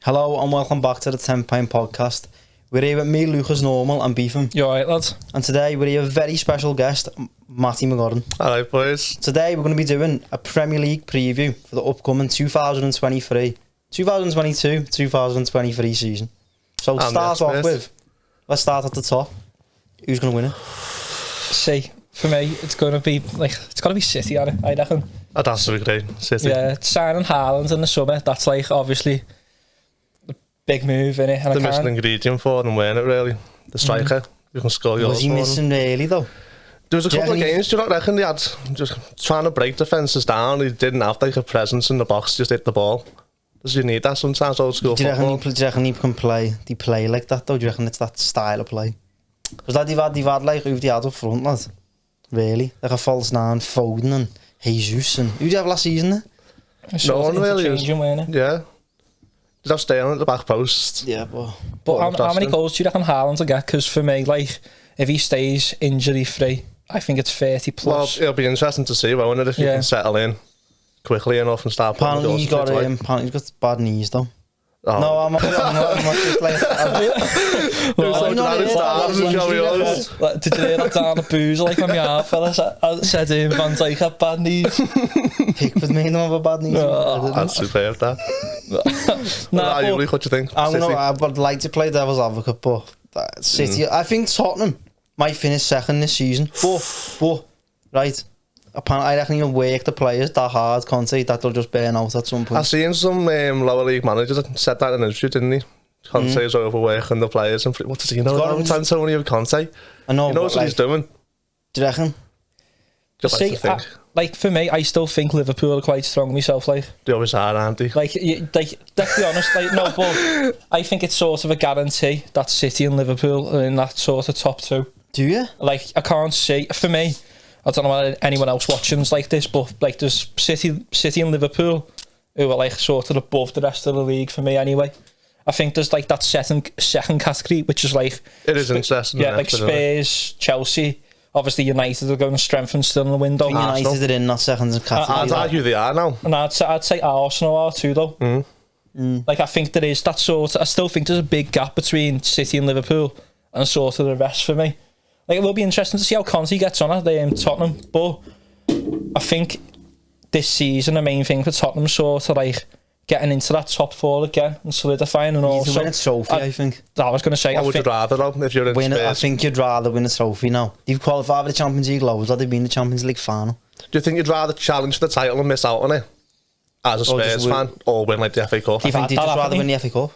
Hello and welcome back to the 10 Pint Podcast. We're here with me, Lucas Normal and Beefham. You alright, lads? And today we're here with a very special guest, Matty McGodden. Alright, boys. Today we're going to be doing a Premier League preview for the upcoming 2023-2023 season. So to start off with, let's start at the top. Who's going to win it? See, for me, it's got to be City, I reckon. I'd have to agree, City. Yeah, signing Haaland in the summer, that's like obviously the big move, innit? And the missing ingredient for them, weren't it, really? The striker, you can score goals. Was he missing really, though? There was a couple of games, do you not reckon they had just trying to break defences down? He didn't have like a presence in the box, just hit the ball. Does you need that sometimes, old school football? Do you reckon he can play? Do you play like that, though? Do you reckon it's that style of play? Because that they've had like who they had up front, lad. Really? Like a false nine, Foden and Jesus. And who did you have last season then? No one really. Yeah. Did have Sterling at the back post. Yeah, but how many goals do you reckon Haaland will get? Because for me, like, if he stays injury free, I think it's 30 plus. Well, it'll be interesting to see, won't it, if he can settle in quickly enough and start putting goals. Apparently he's got bad knees though. Oh. No, I'm not just like... Did you hear that down the booze like on the half, fellas? I said to him, Van Dijk had bad knees. Pickford made him have a bad knees. That's superb, that. What do you think? I would like to play devil's advocate, but City... I think Tottenham might finish second this season, but right... Apparently, I reckon he'll work the players that hard, Conte, that they'll just burn out at some point. I've seen some lower league managers that said that in an interview, didn't he? Conte is overworking the players. And what does he know about Antonio of Conte? I know. He knows what he's doing. Do you reckon? Just like to think. Like, for me, I still think Liverpool are quite strong myself, like. They always are, aren't they? Like, let's be honest, like, no, but I think it's sort of a guarantee that City and Liverpool are in that sort of top two. Do you? Like, I can't see, for me, I don't know about anyone else watching's like this, but like there's City and Liverpool who are like sort of above the rest of the league for me anyway. I think there's like that second category, which is like... It is interesting. Yeah, like Spurs, Chelsea, obviously United are going to strengthen still in the window. United are in that second category. I'd argue they are now. And I'd say Arsenal are too though. Like I think there is that sort of... I still think there's a big gap between City and Liverpool and sort of the rest for me. Like, it will be interesting to see how Conte gets on at Tottenham, but I think this season the main thing for Tottenham sort of like getting into that top four again and solidifying, and also win a trophy. I think I was going to say. What would you rather though if you're in Spurs? I think you'd rather win a trophy now. You've qualified for the Champions League loads, or they've been in the Champions League final. Do you think you'd rather challenge for the title and miss out on it as a Spurs fan, or win like the FA Cup? Do you think they'd just rather win the FA Cup?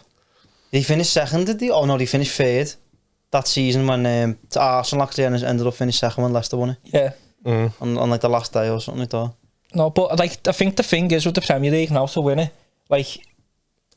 Did he finish second? Did he? Oh no, they finished third. That season when Arsenal actually ended up finishing second when Leicester won it. Yeah. On like the last day or something like that. No, but like I think the thing is with the Premier League now to win it, like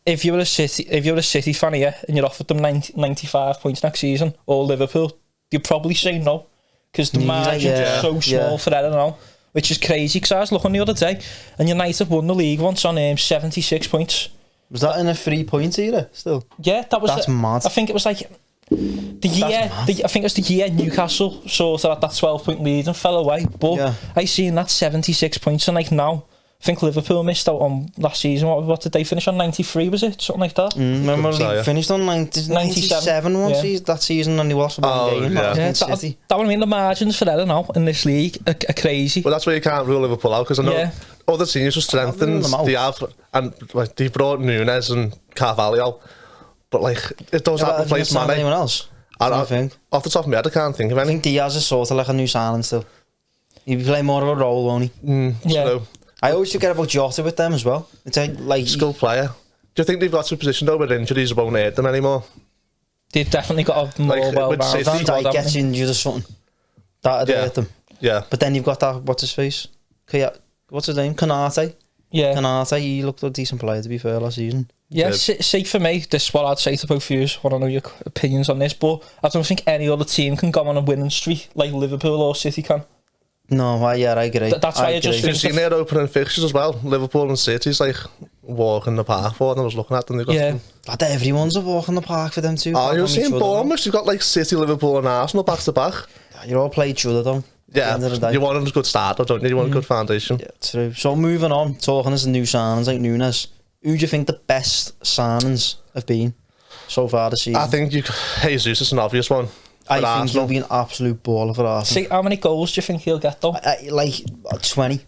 if you're a City fan here and you're offered them 95 points next season, or Liverpool, you'd probably say no because the margins are so small for that now, which is crazy. Because I was looking the other day and United won the league once on 76 points. Was that in a 3 point era still? Yeah, that's mad. I think it was like. I think it was the year Newcastle sort of had that 12-point lead and fell away. But I seen that 76 points, and like now, I think Liverpool missed out on last season. What did they finish on? 93 was it? Something like that. Remember they finished on 97 one season, that season, and they lost one game. That would mean the margins for that now in this league are crazy. Well, that's why you can't rule Liverpool out, because I know other teams are strengthened. They have, and like, they brought Nunez and Carvalho. But like, it does have to replace Mane. Anyone else? I think. Off the top of my head, I can't think of any. I think Diaz is sort of like a new signing still. He'll be playing more of a role, won't he? True. I always forget about Jota with them as well. It's like skilled player. Do you think they've got to a position though where injuries won't hurt them anymore? They've definitely got a more well-balanced. Van Dijk gets injured or something. That'd hurt them. Yeah. But then you've got that, what's his face? What's his name? Konate. Yeah. Konate, he looked a decent player to be fair last season. Yeah, see for me, this is what I'd say to both of you. I want to know your opinions on this, but I don't think any other team can go on a winning streak like Liverpool or City can. No, I agree. That's why I just think... You've seen their opening fixtures as well. Liverpool and City's like walk in the park for them. I was looking at them. Everyone's a walk in the park for them too. Oh, you're seeing Bournemouth. You've got like City, Liverpool and Arsenal back to back. You all play each other though. Yeah, you want a good start, don't you? You want a good foundation. Yeah, true. So moving on, talking as the new signings like Nunez. Who do you think the best signings have been so far this season? I think Jesus is an obvious one. I think he'll be an absolute baller for Arsenal. See, how many goals do you think he'll get though? Like 20.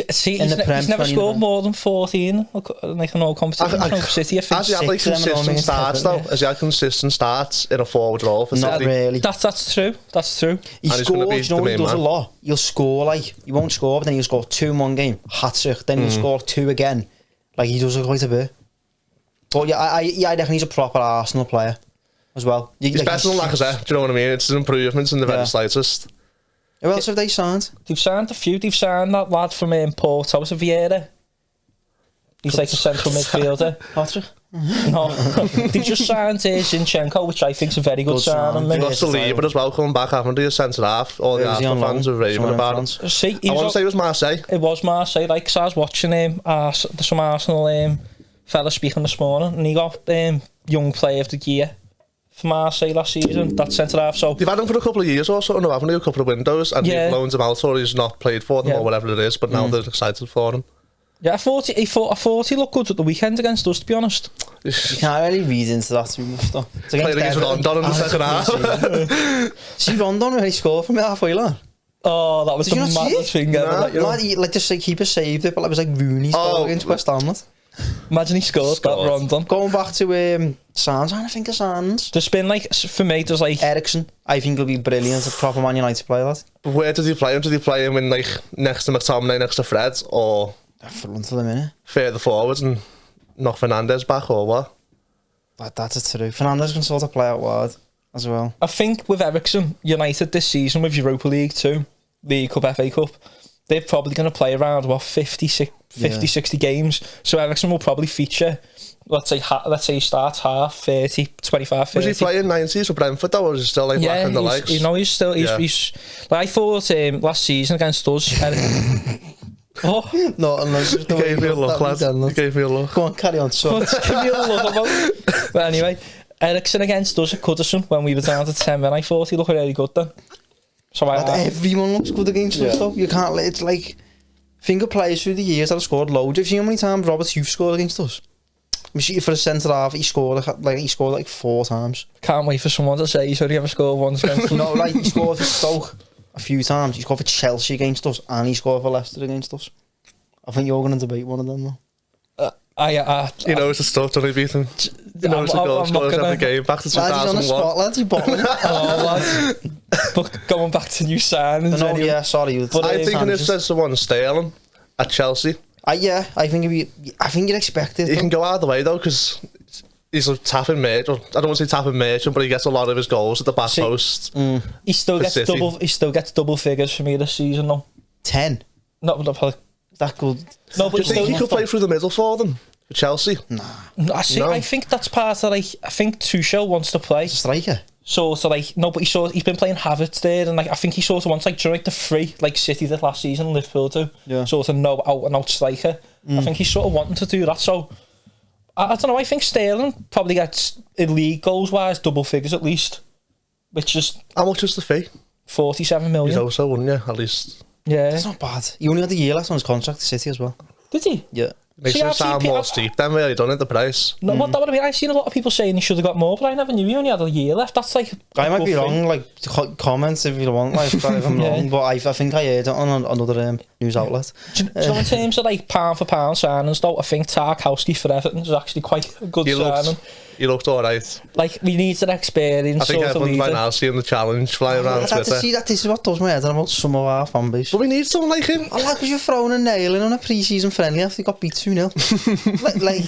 See, he's never scored more than 14 like in all competitions from City. I think has he had like consistent starts though? Has he had consistent starts in a forward role for Not City? really. That's true. That's true. He scores, you know, he does a lot. He'll score like, he won't score, but then he'll score 2 in one game, hat-trick, then he'll score 2 again. Like, he does it quite a bit. But yeah, I reckon he's a proper Arsenal player as well. He's better than Lacazette, do you know what I mean? It's an improvement in the very slightest. Who else have they signed? They've signed a few. They've signed that lad from Porto, was it Vieira? He's like a central midfielder. Patrick? No. They've just signed Zinchenko, which I think is a very good signing. He lost the Lieber as well, coming back, haven't he? A centre half. All the Arsenal fans are raving about him. See, I want to say it was Marseille. It was Marseille. Like, cause I was watching some Arsenal fella speaking this morning, and he got young player of the year for Marseille last season, that centre half. So they've had him for a couple of years or something, haven't they? A couple of windows, and they've loaned him out, or he's not played for them, or whatever it is. But now they're excited for him. Yeah, I thought he looked good at the weekend against us, to be honest. You can't really read into that too much though. It's against Rondon in the second half. See, Rondon really scored from the halfway line. Oh, that was the maddest thing ever. Like just like keeper saved it, but it was like Rooney scored against West Ham. Imagine he scored that Rondon. Going back to Sands, I think of Sands. There's been like, for me, there's like Ericsson. I think he'll be brilliant, a proper Man United player. That. But where did he play him? Did he play him in like next to McTominay, next to Fred, or front of the minute further forwards and knock Fernandes back, or what? That's true. Fernandes can sort of play out wide as well. I think with Ericsson, United this season with Europa League 2, League Cup, FA Cup, they're probably going to play around 50, 60 games. So Ericsson will probably feature, let's say he starts half, 30, 25, 30. Was he playing 90s for Brentford though, or is he still like back in the legs? He's still, he's like, I thought last season against us, oh no, unless you gave me a look, lad. You gave me a look. Go on, carry on. So give me a look about. But anyway, Ericsson against us at Goodison when we were down to 10 men. I thought he looked really good then. So everyone looks good against us though. You can't. It's like think of players through the years that have scored loads. Have you seen how many times Robert Hughes scored against us? For a centre half, he scored like 4 times. Can't wait for someone to say he's only ever scored once against us. No, like he scored for Stoke a few times. He scored for Chelsea against us, and he scored for Leicester against us. I think you're going to debate one of them though. He knows the stuff, doesn't he, Beaton? He knows the goal scores every game. Back to 2001. He's on the spot, lads. He's bottling. Lads. But going back to new signings. No, yeah, sorry. But I think it says the one Sterling at Chelsea. I think you'd expect it. He can go either way though, because he's a tapping merchant. I don't want to say tapping merchant, but he gets a lot of his goals at the back post. He still gets double figures for me this season though. 10. Not that good. No, but do you think he could play through the middle for them? For Chelsea? I think that's part of, like, I think Tuchel wants to play. He's a striker. So like, no, but he's been playing Havertz there, and like, I think he sort of wants, like, like the free, like City did last season, Liverpool too. Yeah. Sort of no out and out striker. I think he's sort of wanting to do that. So I don't know. I think Sterling probably gets in league goals wise double figures at least, which is how much was the fee? 47 million. He's also, wouldn't you? At least. Yeah, it's not bad. He only had a year left on his contract to City as well. Did he? Yeah. Makes it sound more steep then, really, done at the price. No, what that would have been, I've seen a lot of people saying he should have got more, but I never knew he only had a year left. That's like I might be wrong, like comments if you want, like if I'm wrong, but I think I heard it on another news outlet. So in terms of like pound for pound signings though, I think Tarkowski for Everton is actually quite a good signing. He looked alright. Like, we need an experience. I think everyone's by now seeing the challenge flying around Twitter. To see that this is what does my head about some of our fan base. But we need someone like him. I like because you're throwing a nail in on a pre-season friendly after you got beat 2-0. like,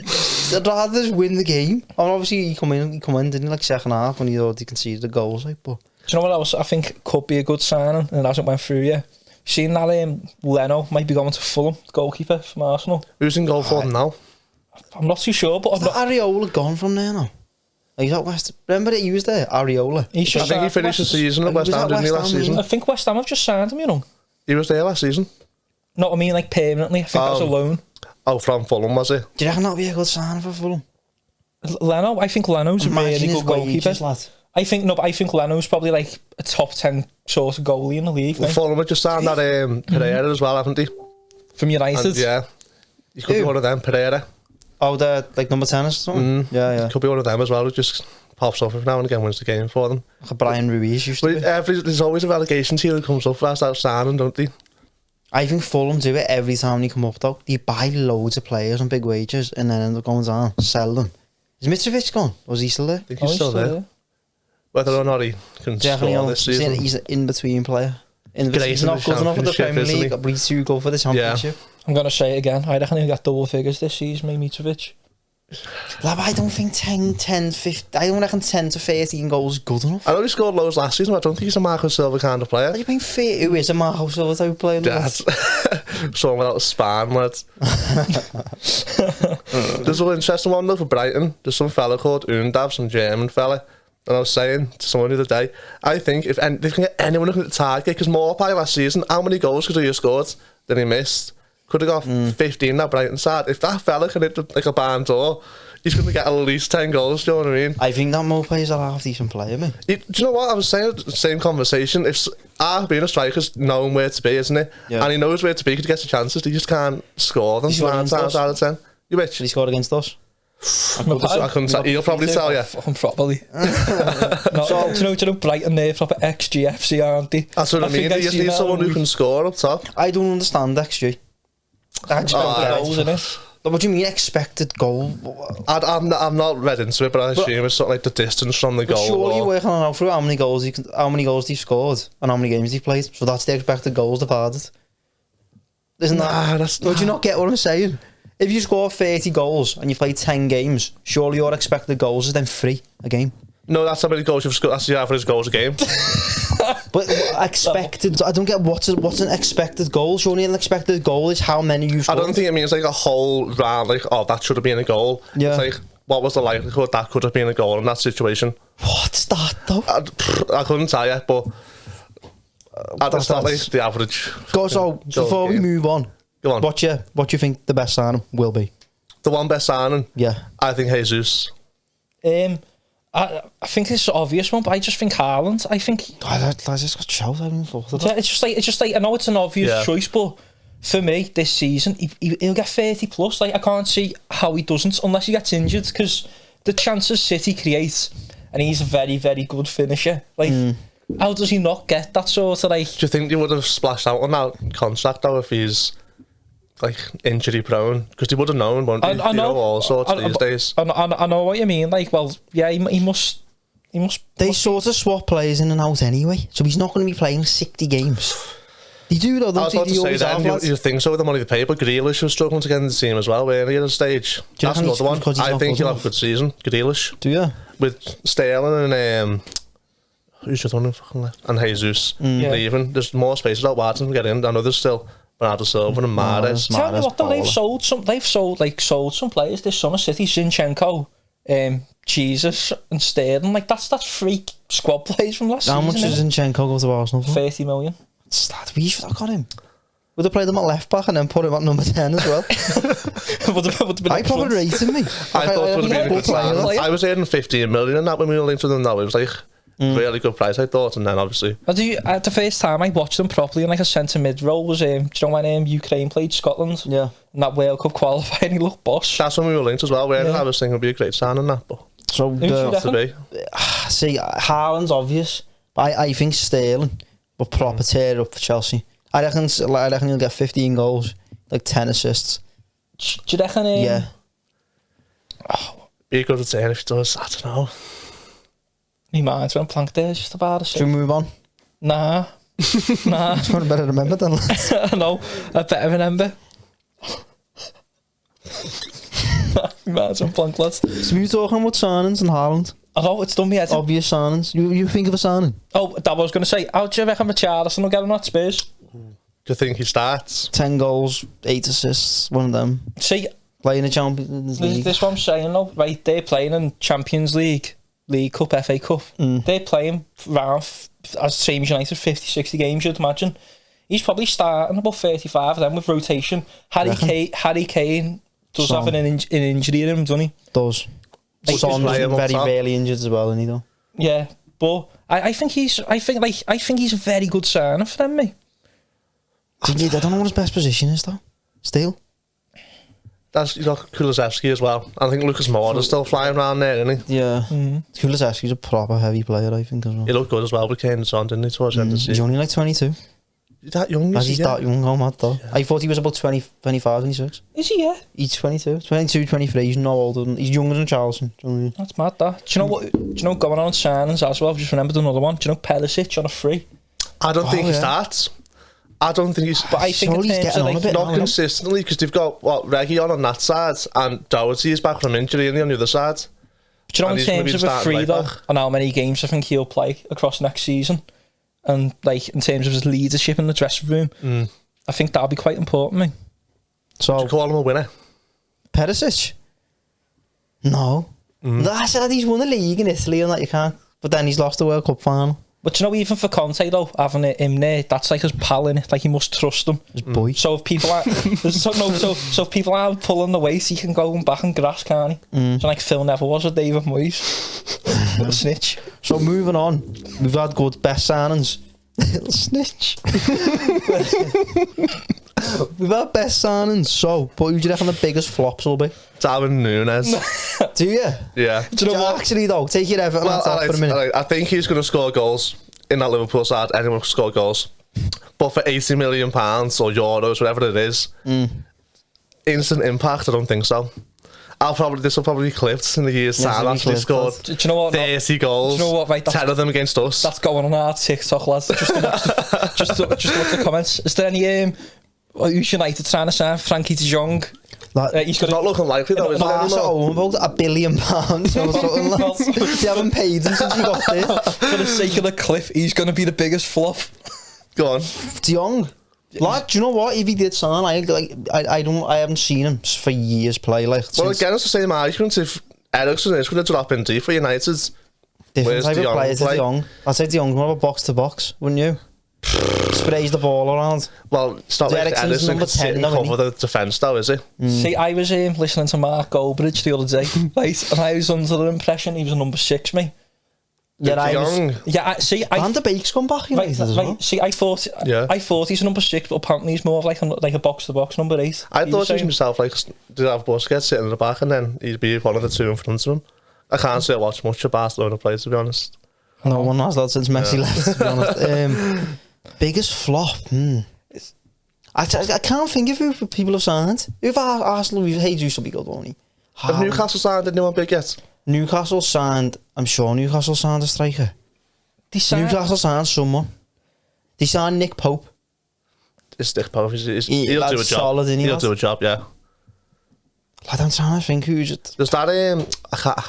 I'd rather just win the game. And obviously he come in, didn't he, like second half when he already conceded the goals. Like, but do you know what else I think could be a good signing and it hasn't went through yet? Seen that Leno might be going to Fulham, goalkeeper from Arsenal. Who's in goal for them now? I'm not too sure, but Areola gone from there now? He's at West. Remember that he was there, Areola. I think he finished the season at West Ham, didn't he, last season? I think West Ham have just signed him, you know. He was there last season. No, I mean like permanently. I think that was a loan. Oh, from Fulham, was it? Do you reckon that'll be a good sign for Fulham? Leno, I think Leno's a really good goalkeeper. I think Leno's probably like a top 10 sort of goalie in the league. Well, Fulham have just signed that Pereira as well, haven't they? From United? And, yeah. He could be one of them, Pereira. Oh, they're like number 10 or something? Yeah. Could be one of them as well, who just pops off every now and again, wins the game for them. Like Brian Ruiz used to be. There's always a relegation team that comes up for us outstanding, don't they? I think Fulham do it every time they come up though. They buy loads of players on big wages and then end up going down, sell them. Is Mitrovic gone? Was he still there? I think he's still there. Whether or not he can score this season. He's an in-between player. He's not good enough for the Premier League, but he's too good for the Championship. I'm going to say it again. I reckon he'll get double figures this season, maybe Mitrovic. Like, I don't think 10, 15... I don't reckon 10 to 13 goals is good enough. I know he scored loads last season, but I don't think he's a Marco Silva kind of player. What do you think who is a Marco Silva type of player? Yeah, someone without a span, lad. There's an interesting one though for Brighton. There's some fella called Undav, some German fella. And I was saying to someone the other day, I think if they can get anyone who can target, because Morpie last season, how many goals could he have scored that he missed? Could have got 15 that Brighton side. If that fella can hit like a barn door, he's going to get at least 10 goals, do you know what I mean? I think that Morpie is a half-decent player, mate. Do you know what? I was saying the same conversation. If being a striker's knowing where to be, isn't it? Yeah. And he knows where to be because he gets the chances, he just can't score them 9 times out of 10. You bitch. Did he score against us? I couldn't tell. He'll probably tell you. Fucking properly. Do you know Brighton there, proper XGFC, aren't they? That's what I mean. You just need someone who can score up top. I don't understand XG. Goals, in it. What do you mean expected goal? I'm not read into it, but I assume it's sort of like the distance from the goal. Surely you're working on through how many goals they've scored and how many games they've played. So that's the expected goals they've added. Isn't that? Would you not get what I'm saying? If you score 30 goals and you play 10 games, surely your expected goals is then 3 a game. No, that's how many goals you've scored. That's the average goals a game. But expected, I don't get what's an expected goal. Surely an expected goal is how many you scored. I don't think it means like a whole round, like, oh, that should have been a goal. Yeah. It's like, what was the likelihood that could have been a goal in that situation? What's that though? I couldn't tell you, but that's not like the average. So before we move on, go on. What do you think the best signing will be? The one best signing? Yeah. I think Jesus. I think it's an obvious one, but I just think Haaland. I think I just got chills. I haven't thought of that. Yeah, it's just like I know it's an obvious choice, but for me this season he'll get 30 plus. Like I can't see how he doesn't unless he gets injured, because the chances City create, and he's a very, very good finisher. Like how does he not get that sort of like? Do you think he would have splashed out on that contract though if he's like injury prone? Because he would have known, wouldn't he? I know all sorts these days. I know what you mean. Like, well, yeah, he must. They sort of swap players in and out anyway, so he's not going to be playing 60 games. They do though. I was about to say then, you think so with the money they pay, but Grealish was struggling to get in the team as well, weren't he, at a stage? That's another one. I think he'll have a good season, Grealish. Do you? With Sterling and who's just on fucking left? And Jesus leaving. There's more spaces out wide to get in. I know there's still Bernardo Silva and Mahrez. Tell me what though, they've sold some players this summer. City, Zinchenko, Jesus and Sterling. Like that's freak squad players from last season. How much does Zinchenko go to Arsenal for? 30 million. What's that? We should have got him. Would have played him at left back and then put him at number 10 as well. I probably rated me. I thought it would have been a good player. I was earning 15 million in that when we were linked with them. Now it was like really good price, I thought, and then obviously. The first time I watched them properly in like a centre mid role was do you know when Ukraine played Scotland? Yeah. In that World Cup qualifying, he looked boss. That's when we were linked as well. I was thinking it would be a great signing that, but so see, Haaland's obvious, but I think Sterling will proper tear up for Chelsea. I reckon he'll get 15 goals, like 10 assists. Do you reckon? Yeah. Be good at saying if he does. I don't know. My mind's went blank there just about a Should we move on? Nah. It's one better remember than I know. I better remember. My mind's went blank, lads. So we talking about signings and Haaland. I know, it's done me head. Obvious signings. You think of a signing? Oh, that was going to say. How do you reckon Richarlison will get him at Spurs? Do you think he starts? 10 goals, 8 assists, one of them. See, playing in the Champions League. This is what I'm saying though, right? They're playing in Champions League, League Cup, FA Cup. They're playing around, as same as United, 50, 60 games, you'd imagine. He's probably starting about 35 of them with rotation. Harry Kane does have an injury in him, doesn't he? Does. Son's very rarely injured as well, isn't he though? Yeah, but I think he's a very good signing for them, mate. I don't know what his best position is though. Still, You got Kulusevski as well. I think Lucas Moura is still flying around there, isn't he? Yeah. Kulusevski's a proper heavy player, I think, as well. He looked good as well with Kane and Son, didn't he, towards the end of the He's season? only like 22. He's that young, He's that young, oh mad though. I thought he was about 20, 25, 26. Is he, yeah? He's 22, 23, he's no older than... He's younger than Charleston. Do you know what I mean? That's mad, that. Do you know what? Do you know going on signings as well? I've just remembered another one. Do you know Perisic on a free? I don't think he starts. I don't think he's... But I think Slowly in he's terms getting of on a like... bit. Not consistently, because they've got, Reggie on that side, and Doherty is back from injury on the other side. Do you know And in he's gonna be terms of the a starting free though, right back. and how many games I think he'll play across next season, and like in terms of his leadership in the dressing room, I think that'll be quite important, mate. Do So, you call him a winner? Perisic? No. I said that he's won the league in Italy and that you can't. But then he's lost the World Cup final. But you know, even for Conte though, having him there, that's like his pal in it. Like he must trust him. His boy. So if people are, so if people are pulling the weight, he can go back and grass, can't he? So like Phil Neville was with David Moyes, little snitch. So moving on, we've had good best signings. Little snitch. We've had best signings. So, but who do you reckon the biggest flops will be? Darwin Nunez. Do you? Yeah. Do you know what? Actually, though, take your Everton on top for a minute. I think he's going to score goals in that Liverpool side. Anyone can score goals. But for £80 million or euros, whatever it is, instant impact, I don't think so. This will probably be clipped in the year's time after he scored Do you know what? 30 goals, Do you know what, right, 10 of them against us. That's going on our TikTok, lads. Just look at the comments. Is there any who's United trying to sign Frankie de Jong? He's not looking likely though, is it? Barca own about £1 billion or something, lads. They haven't paid him since he got there. For the sake of the cliff, he's going to be the biggest flop. Go on. De Jong. Lad, do you know what? If he did sign, I haven't seen him for years play. Like, Well, again, it's the same argument. If Eriksen is going to drop in deep for United, different where's type De of Jong player to play? De Jong. I'd say De Jong's more of a box to box, wouldn't you? Sprays the ball around. Well, it's not like Eriksen's Ederson number can sit 10 and though, isn't cover the defence though, is he? See, I was listening to Mark Goldbridge the other day, right? And I was under the impression he was a number 6, mate. Yeah, I was. Young. Yeah, Van der Beek's come back United as well. See, I thought he's a number 6, but apparently he's more of like a box-to-box number 8. I thought he was himself like to have Busquets sitting in the back and then he'd be one of the two in front of him. I can't say I watch much of Barcelona play, to be honest. No one has that since Messi left, to be honest. Biggest flop? I can't think of who people have signed. If Arsenal, Jesus will be good, won't he? Have Newcastle signed anyone big yet? Newcastle signed, I'm sure Newcastle signed a striker. Newcastle signed someone. They signed Nick Pope. It's Nick Pope. He'll do a job. Solid, He'll do a job, yeah. Lad, I'm trying to think who's it. There's that, I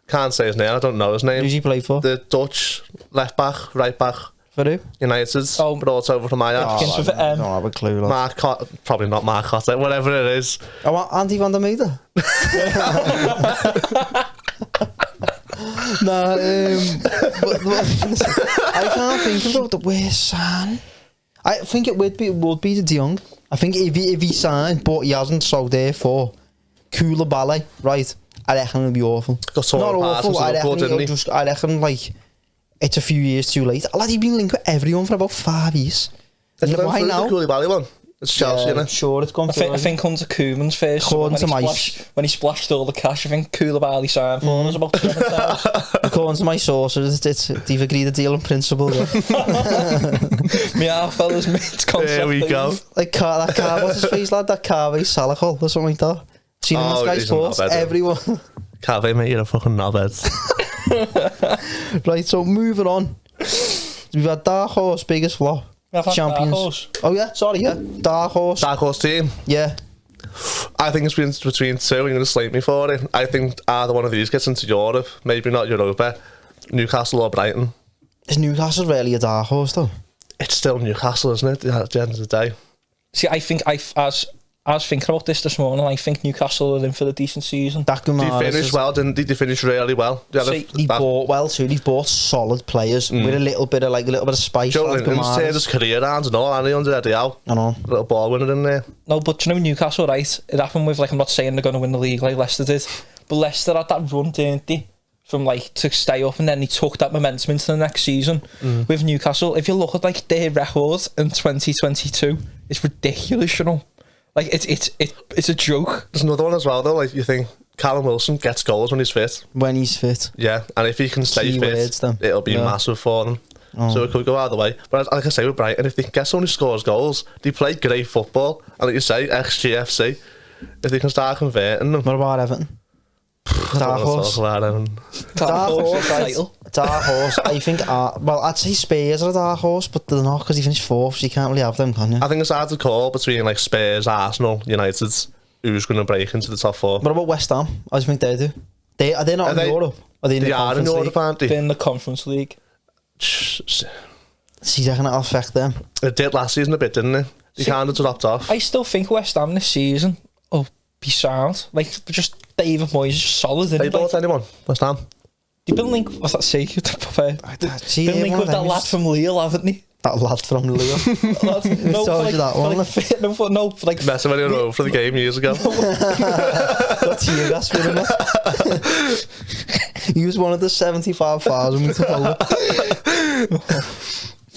can't say his name, I don't know his name. Who's he played for? The Dutch left back, right back. For who? United, brought over from Ajax. I don't have a clue. Lad. Probably not Mark Cotter, whatever it is. Oh, Andy van der Meijden. Nah, I can't think of the worst sign. I think it would be the De Jong. I think if he signed, but he hasn't, so therefore, Koulibaly, right? I reckon it'll be awful. Not awful. I reckon like it's a few years too late. Lad, he's been linked with everyone for about 5 years. Why now? The Koulibaly one. It's Chelsea, isn't it? Sure, it's gone through. I think under Koeman's first when he splashed all the cash, I think Koulibaly signed for us about 7 times. According to my sources, they've agreed a deal in principle. Yeah. Me our fellas mates concept. There we go. Like that car, what's his face, lad? That Carvey Salahol or something like that. Seen him on Sky Sports. Everyone. Carvey, mate, you're a fucking knobhead. Right, so moving on. We've had Dark Horse, biggest flop. Champions. Oh yeah, sorry, yeah. Dark Horse team. Yeah. I think it's been between two. You're going to slate me for it. I think either one of these gets into Europe. Maybe not Europa. Newcastle or Brighton. Is Newcastle really a Dark Horse though? It's still Newcastle, isn't it? At the end of the day. See, I think I was thinking about this morning. I think Newcastle are in for a decent season. They finished well, didn't they? They finished really well. They bought well too. They bought solid players with a little bit of spice. Joe Linton's turned his career around and all, and he under Eddie Howe. I know. A little ball winner in there. No, but you know Newcastle, right? It happened with, like, I'm not saying they're going to win the league like Leicester did, but Leicester had that run, didn't they? From like to stay up, and then he took that momentum into the next season. With Newcastle, if you look at like their record in 2022, it's ridiculous, you know. Like it's a joke. There's another one as well though. Like you think Callum Wilson gets goals when he's fit. When he's fit. Yeah, and if he can stay Key fit, words, then. it'll be massive for them. So it could go either way. But like I say with Brighton, if they can get someone who scores goals, they play great football. And like you say, XGFC, if they can start converting them. What about Everton? Dark horse. Dark horse title. Dark horse. I think, well, I'd say Spurs are a dark horse, but they're not because they finished 4th, so you can't really have them, can you? I think it's hard to call between like Spurs, Arsenal, United, who's going to break into the top 4. What about West Ham? How do you think they do? Are they not in Europe? Are they in the Conference League? Europe, aren't they? They're in the Conference League. So you reckon it'll affect them? It did last season a bit, didn't it? They kind of dropped off. I still think West Ham this season will be sound. Like, just David Moyes is just solid. They bought anyone? West Ham? They've been linked, what's that say? Been linked with that lad from Lille, haven't they? That lad from Lille. No, told you that one. No, like Messing with you for the game years ago. Got tear gas with him. He was one of the 75,000 we took over.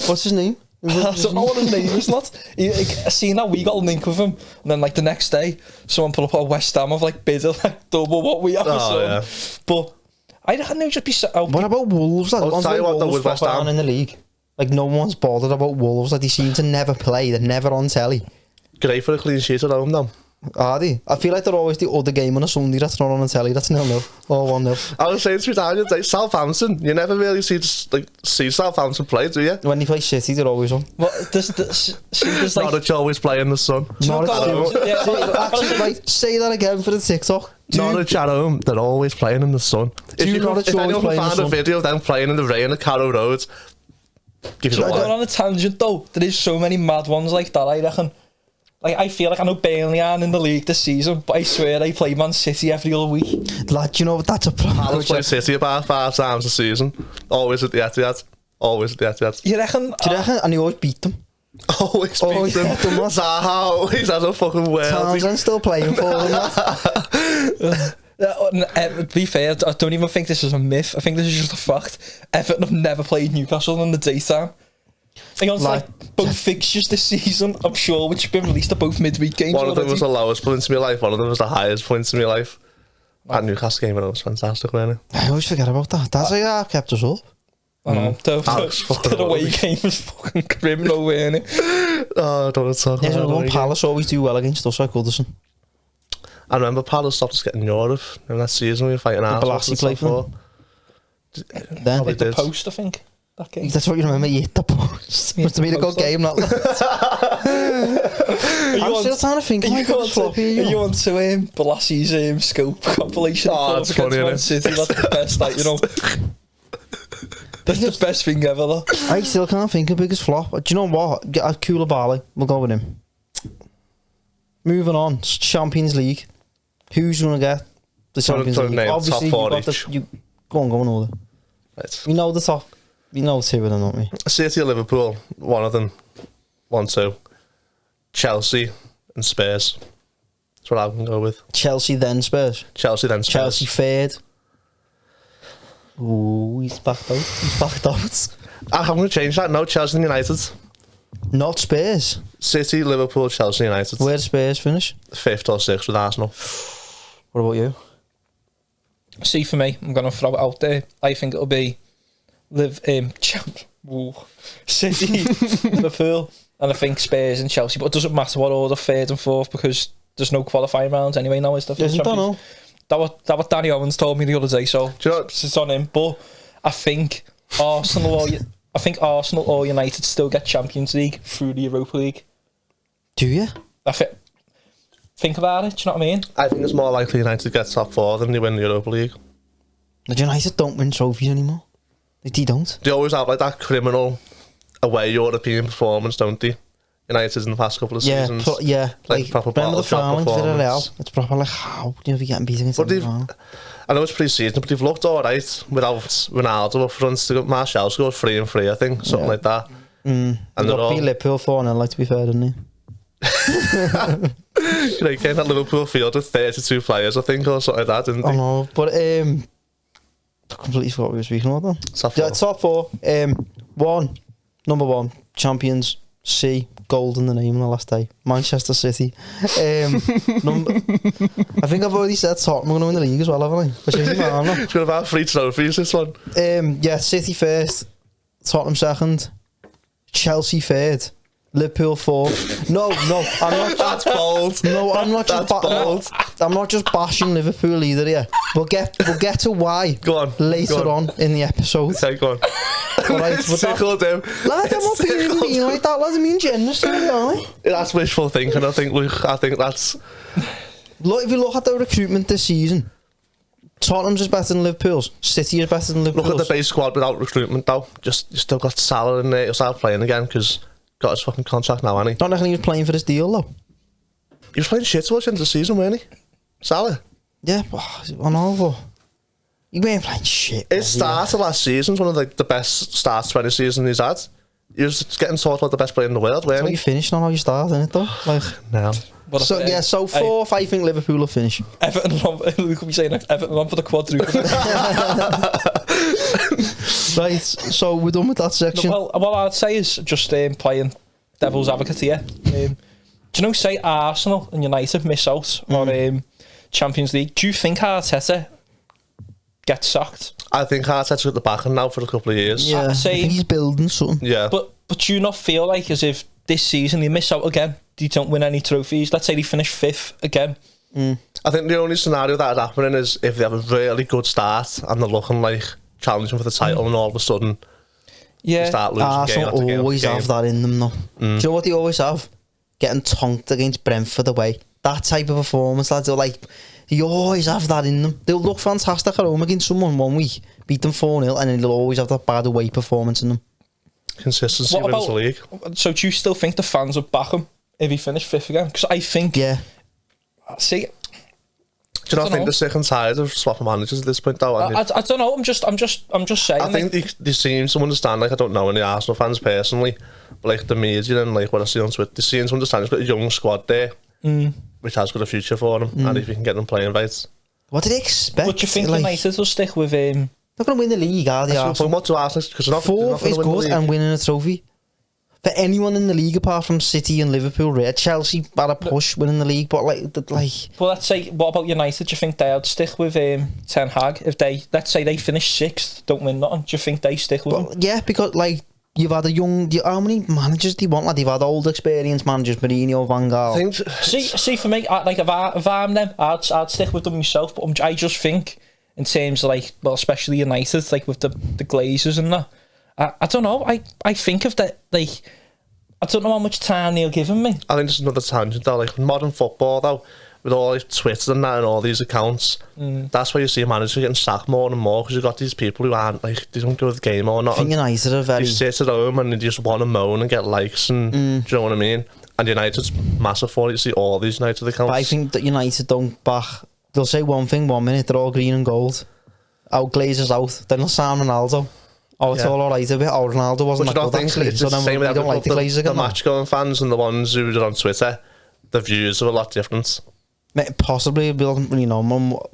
What's his name? I don't know what his name is, not. I seen that we got a link with him, and then like the next day, someone put up a West Ham of like bid like double what we have. Yeah. But I reckon they'll just be. What about Wolves? Like, I'll tell you what, though, with West Ham in the league. Like no one's bothered about Wolves. Like they seem to never play. They're never on telly. Great for a clean sheet at home, though. Are they? I feel like they're always the other game on a Sunday that's not on the telly. That's 0-0 or 1-0. I was saying to Italian, like Southampton, you never really see Southampton play, do you? When they play City, they're always on. Well, there's like Norwich always play in the sun. Actually, right, say that again for the TikTok. Norwich at home, they're always playing in the sun. If anyone can find a video of them playing in the rain at Carrow Road, give it a going on a tangent though. There is so many mad ones like that, I reckon. Like, I feel like I know Burnley aren't in the league this season, but I swear they play Man City every other week. Lad, you know that's a problem. Palace play City about 5 times a season. Always at the Etihad. Always at the Etihad. You reckon? Do you reckon? And you always beat them. Always beat them. Zaha always has a fucking world. Townsend's still playing for them. To be fair, I don't even think this is a myth. I think this is just a fact. Everton have never played Newcastle in the daytime. I think like both fixtures this season, I'm sure, which have been released, are both midweek games. One of them was the lowest points in my life, one of them was the highest points in my life. That Newcastle game was fantastic, wasn't it? I always forget about that. That's like kept us up. I know. The away game was fucking criminal, wasn't it? Oh, I don't want to talk about one Palace always do well against us, like Goodison. I remember Palace stopped us getting Europe in that season we were fighting Arsenal. Balassi played for them. Then hit the post, I think. That game. That's what you remember. You hit the post. Must have been a good game, not that. I'm still trying to think. Are you on to Balassi's scope compilation? Oh, that's funny, Man City. That's the best, like, you know. That's the best thing ever, though. I still can't think of biggest flop. Do you know what? Get a Koulibaly. We'll go with him. Moving on. Champions League. Who's going to get the Champions League? Obviously, top 4 go on order. Right. We know the top. We know 2 of them, don't we? City or Liverpool, one of them. 1, 2. Chelsea and Spurs. That's what I can go with. Chelsea, then Spurs. Chelsea, then Spurs. Chelsea, 3rd. Ooh, he's backed out. I'm going to change that. No, Chelsea and United. Not Spurs. City, Liverpool, Chelsea, United. Where did Spurs finish? 5th or 6th with Arsenal. What about you? See, for me, I'm going to throw it out there. I think it'll be City, Liverpool, and I think Spurs and Chelsea. But it doesn't matter what order, 3rd and 4th, because there's no qualifying rounds anyway now, is there? I don't know. That what Danny Owens told me the other day, so it's on him. But I think Arsenal or United still get Champions League through the Europa League. Do you? Think about it, do you know what I mean? I think it's more likely United get top 4 than they win the Europa League. The United don't win trophies anymore. They don't. They always have like that criminal away European performance, don't they? United in the past couple of seasons. Like proper remember the final performance. Villarreal? It's proper like, how do you be getting beaten against them? I know it's pre-season, but they've looked alright without Ronaldo up front. Martial scored 3 and 3, I think, something like that. And they beat Liverpool 4-0, like, to be fair, didn't they? They came at Liverpool field with 32 players, I think, or something like that, didn't they? I know, but I completely forgot what we were speaking about then. Top 4. Top 4. Number 1, Champions. C, gold in the name on the last day. Manchester City. I think I've already said Tottenham are going to win the league as well, haven't I? Which isn't bad, no? It's going to have 3 trophies, this one. Yeah, City first, Tottenham second, Chelsea third, Liverpool fourth. No, I'm not. That's bold. No, I'm not just. That's bold. I'm not just bashing Liverpool either. Here, we'll get to why. Go on. Later on in the episode. Okay, go on. Right, Tickle down. Lad, I'm not being mean like that. Lad, I mean generous, aren't I? That's wishful thinking. I think that's. Look, if you look at the recruitment this season, Tottenham's is better than Liverpool's. City is better than Liverpool's. Look at the base squad without recruitment, though. Just you still got Salah in there. You'll start playing again because got his fucking contract now, hasn't he? Don't reckon he was playing for this deal though. He was playing shit towards the end of the season, weren't he? Salah. Yeah, I know, but he weren't playing shit. His start of last season was one of the best starts to any season he's had. He was getting talked about the best player in the world, weren't So he? you finished, not how you started, isn't it though? Like, No. so yeah, so fourth, I think Liverpool will finish. Everton on, we could be saying Everton on for the quadruple. Right, so we're done with that section. Well, what I'd say is just playing devil's advocate here. Do you know, say Arsenal and United miss out on Champions League, do you think Arteta gets sacked? I think Arteta's at the back end now for a couple of years. Yeah, I think he's building something. Yeah. But do you not feel like as if this season they miss out again? They don't win any trophies. Let's say they finish 5th again. I think the only scenario that would happen is if they have a really good start and they're looking like challenging for the title and all of a sudden they start losing Arsenal game after game always after have game. that in them though. Do you know what they always have? Getting tonked against Brentford away. That type of performance, lads, they always have that in them. They'll look fantastic at home against someone one week, beat them 4-0, and then they'll always have that bad away performance in them. Consistency wins the league. So do you still think the fans would back him if he finished 5th again? Because I think... Yeah. See... Do you not think they're sick and tired of swapping managers at this point though? I don't know, I'm just saying. I think they seem to understand, like I don't know any Arsenal fans personally, but like the media and like what I see on Twitter, they seem to understand he's got a young squad there, which has got a future for him, and if you can get them playing right. What did they expect? But do you think United will stick with him? They're going to win the league, are they? Arsenal? What to Arsenal? Because fourth is good and winning a trophy. For anyone in the league apart from City and Liverpool, right? Chelsea had a push winning the league, but like. Well, let's say, what about United? Do you think they'd stick with Ten Hag if let's say they finish 6th, don't win nothing? Do you think they stick with him? Yeah, because like you've had how many managers do you want? Like they've had old experienced managers, Mourinho, Van Gaal. See, for me, if I'm them, I'd stick with them myself. But I just think in terms of like, well, especially United, like with the Glazers and that. I don't know. I think of that, like, I don't know how much time they'll give me. I think this is another tangent though. Like modern football though, with all like Twitter and that and all these accounts, that's why you see managers getting sacked more and more because you've got these people who aren't like they don't go to the game or not. I think United are very. They sit at home and they just want to moan and get likes and do you know what I mean? And United's massive for it. You see all these United accounts. But I think that United don't back. They'll say one thing 1 minute, they're all green and gold. Out Glazers out, then they'll sign Ronaldo. Oh, it's all alright a bit. Oh, Ronaldo wasn't that good actually. It's so the then same we with don't like the Glazers again. The match-going fans and the ones who are on Twitter, the views are a lot different. Possibly, we don't really know.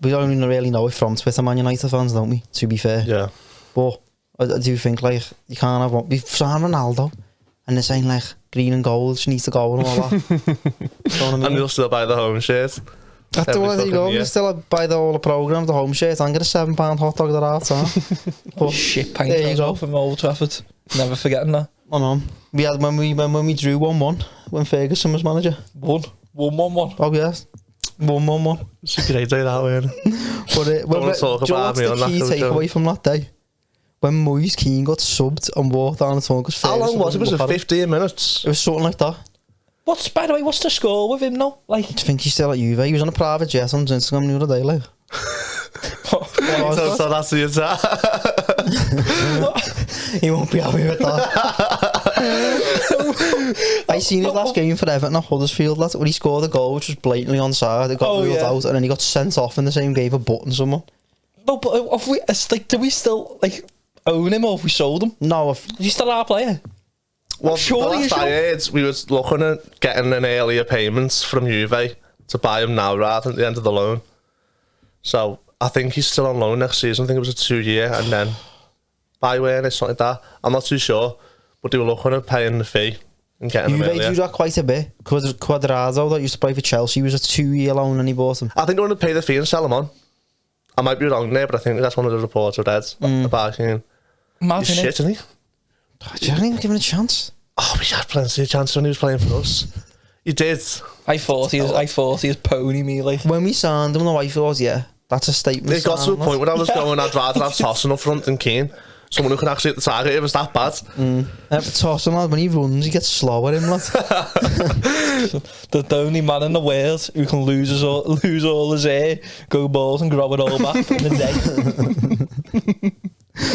We don't even really know it from Twitter, Man United fans, don't we? To be fair. Yeah. But I do think like you can't have one. We've signed Ronaldo, and they're saying like green and gold, she needs to go and all that. You know what I mean? And you'll still buy the home shirt. That's the way you go. You still buy the whole programme, the home shirt, and get a £7 hot dog at half time. Shit, there you go. From Old Trafford. Never forgetting that. I know. We had when we drew 1-1 when Ferguson was manager. 1-1. Oh yes. 1-1. It's a great day that way. But do you know what's the key takeaway from that day? When Moise Keane got subbed and walked down the tunnel because how long was it? Was it 15 minutes? It was something like that. By the way, what's the score with him now? Like, I think he's still at Juve. He was on a private jet on Instagram the other day, like. So that's the answer. He won't be happy with that. I seen his last game for Everton at Huddersfield, lad, where he scored a goal which was blatantly onside. It got ruled out, and then he got sent off in the same game for butting someone. No, but do we still like own him or have we sold him? No, is he still our player? Well, surely the last I heard, we were looking at getting an earlier payments from Juve to buy him now rather than at the end of the loan. So I think he's still on loan next season. I think it was a 2-year and then buy when it's something like that. I'm not too sure, but they were looking at paying the fee and getting him earlier. Juve do that quite a bit. Quadrado, that used to play for Chelsea, was a 2-year loan and he bought him. I think they want to pay the fee and sell him on. I might be wrong there, but I think that's one of the reports I've read about him. Mad, He's shit, isn't he? Do you think he'll give him a chance? Oh, he had plenty of chances when he was playing for us. He did. I thought he was pony me, like. When we signed him, the wife thought, yeah, that's a statement. It got to a point where I was going, I'd rather have Tosin up front than Keane. Someone who can actually hit the target. It was that bad. Tosin, lad, when he runs, he gets slower, him, lad. The only man in the world who can lose all his hair, go balls and grow it all back in a day.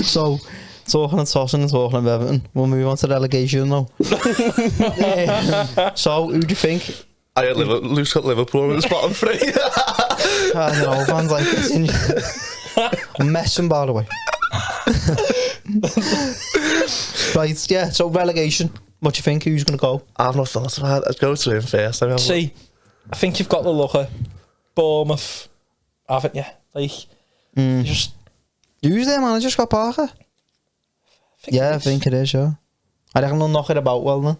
So, talking of Tosin and talking of Everton, we'll move on to relegation now. So, who do you think? I had Luke's got Liverpool in his bottom three. I know, fans like it. I'm messing, by the way. Right, yeah, so relegation. What do you think? Who's going to go? I've not thought about it. I'd go to him first. See, I think you've got to look at Bournemouth, haven't you? Like, just... Who's their manager, Scott Parker? I think it is, yeah. I reckon they'll knock it about well, then.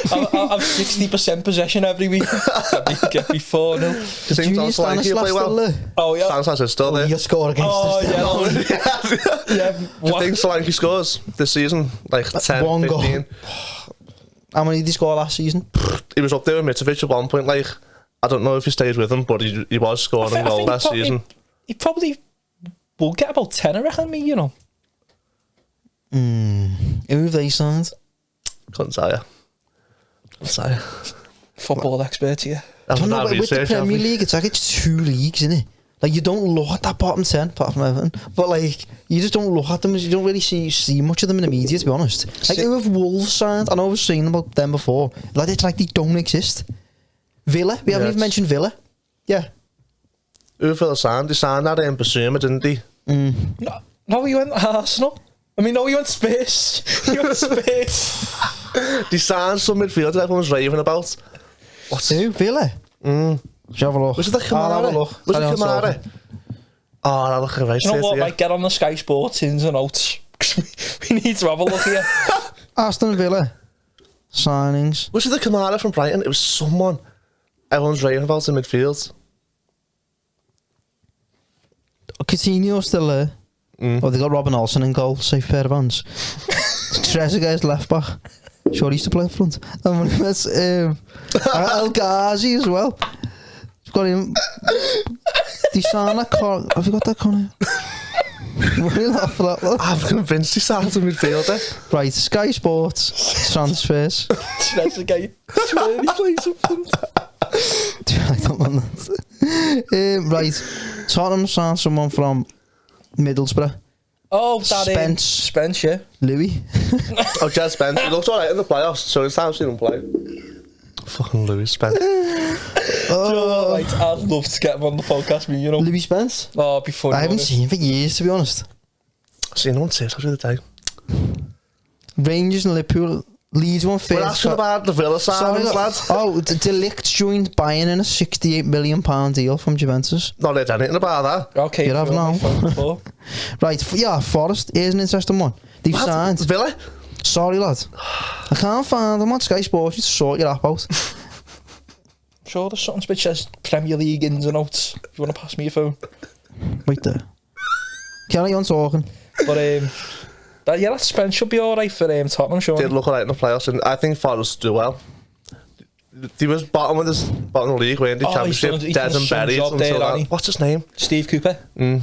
I've 60% possession every week. Get me 4-0. Do you think Stanislas still there? Oh, yeah. Stanislas is still there. He'll score against us. Yeah. Do you think Solanke scores this season? Like 10, One 15? goal. How many did he score last season? He was up there with Mitrovic at one point. Like, I don't know if he stayed with him, but he was scoring goals last season. He probably will get about 10, I reckon, you know. Who have they signed? Couldn't tell you. Football expert here. I don't know, with the Premier League, it's like it's 2 leagues, isn't it? Like, you don't look at that bottom 10, apart from Everton, but like, you just don't look at them, you don't really see much of them in the media, to be honest. Like, who have Wolves signed? I know I was saying about them before. Like, it's like they don't exist. Villa, we haven't even mentioned Villa. Yeah. Who Villa signed? They signed that in Basuma, didn't they? No, he went Arsenal. I mean, no, he went Spurs. They signed some midfielder everyone's raving about. What's Who? Villa? Should have a look. Was it the Kamara? Was it Kamara? Oh, that looking right. You know what? Like, get on the Sky Sports ins and outs. We need to have a look here. Aston Villa signings. Was it the Kamara from Brighton? It was someone everyone's raving about in midfield. Coutinho's still there. Oh, they got Robin Olsen in goal. Safe pair of hands. Trezeguet's left back. Sure, he used to play up front. And that's El Ghazi as well. You've got him. Have you got that, Connor? What are you laughing at? I'm convinced he signed a midfielder. Right, Sky Sports transfers. Trezeguet. Swear he plays up front. I don't want that. Right, Tottenham signed someone from Middlesbrough. Oh, that Spence, yeah. Louis. Oh, Jed Spence. He looks alright in the playoffs, so it's time to see him play. Fucking Louis Spence. Right, I'd love to get him on the podcast, you know. Louis Spence? Oh, before I haven't seen him for years, to be honest. I've seen him on TikTok the other day. Rangers and Liverpool. Leeds won first. We're asking about the Villa signings, lads. Oh, De Ligt joined Bayern in a £68 million deal from Juventus. Not heard anything about that. Okay, you have now. Right, yeah, Forest. Here's an interesting one. They've signed Villa. Sorry, lad. I can't find them on Sky Sports. You to sort your app out. I'm sure there's something which says Premier League ins and outs. If you want to pass me your phone. Right there. Carry on talking. But yeah, that Spence should be alright for Tottenham, sure. Did look alright in the playoffs, and I think Forest do well. He was bottom of the league, weren't he? Championship, dead and buried until that. What's his name? Steve Cooper.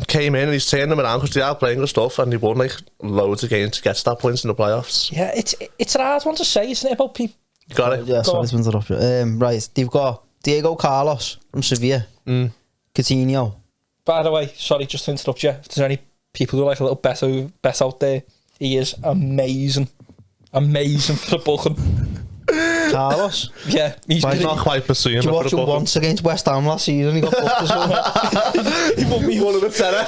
Came in and he's turning them around because they are playing good stuff, and he won like loads of games to get to that point in the playoffs. Yeah, it's a hard one to say, isn't it, about people? You got it. Yeah, sorry, to interrupt you. Right, they've got Diego Carlos from Sevilla. Coutinho. By the way, sorry, just to interrupt you. If there's any people who like a little bet out there, he is amazing. Amazing for the booking. Carlos? Yeah, he's not quite pursuing him. Did you watch him once against West Ham last season? He got booked as well. He won me one of the tenner.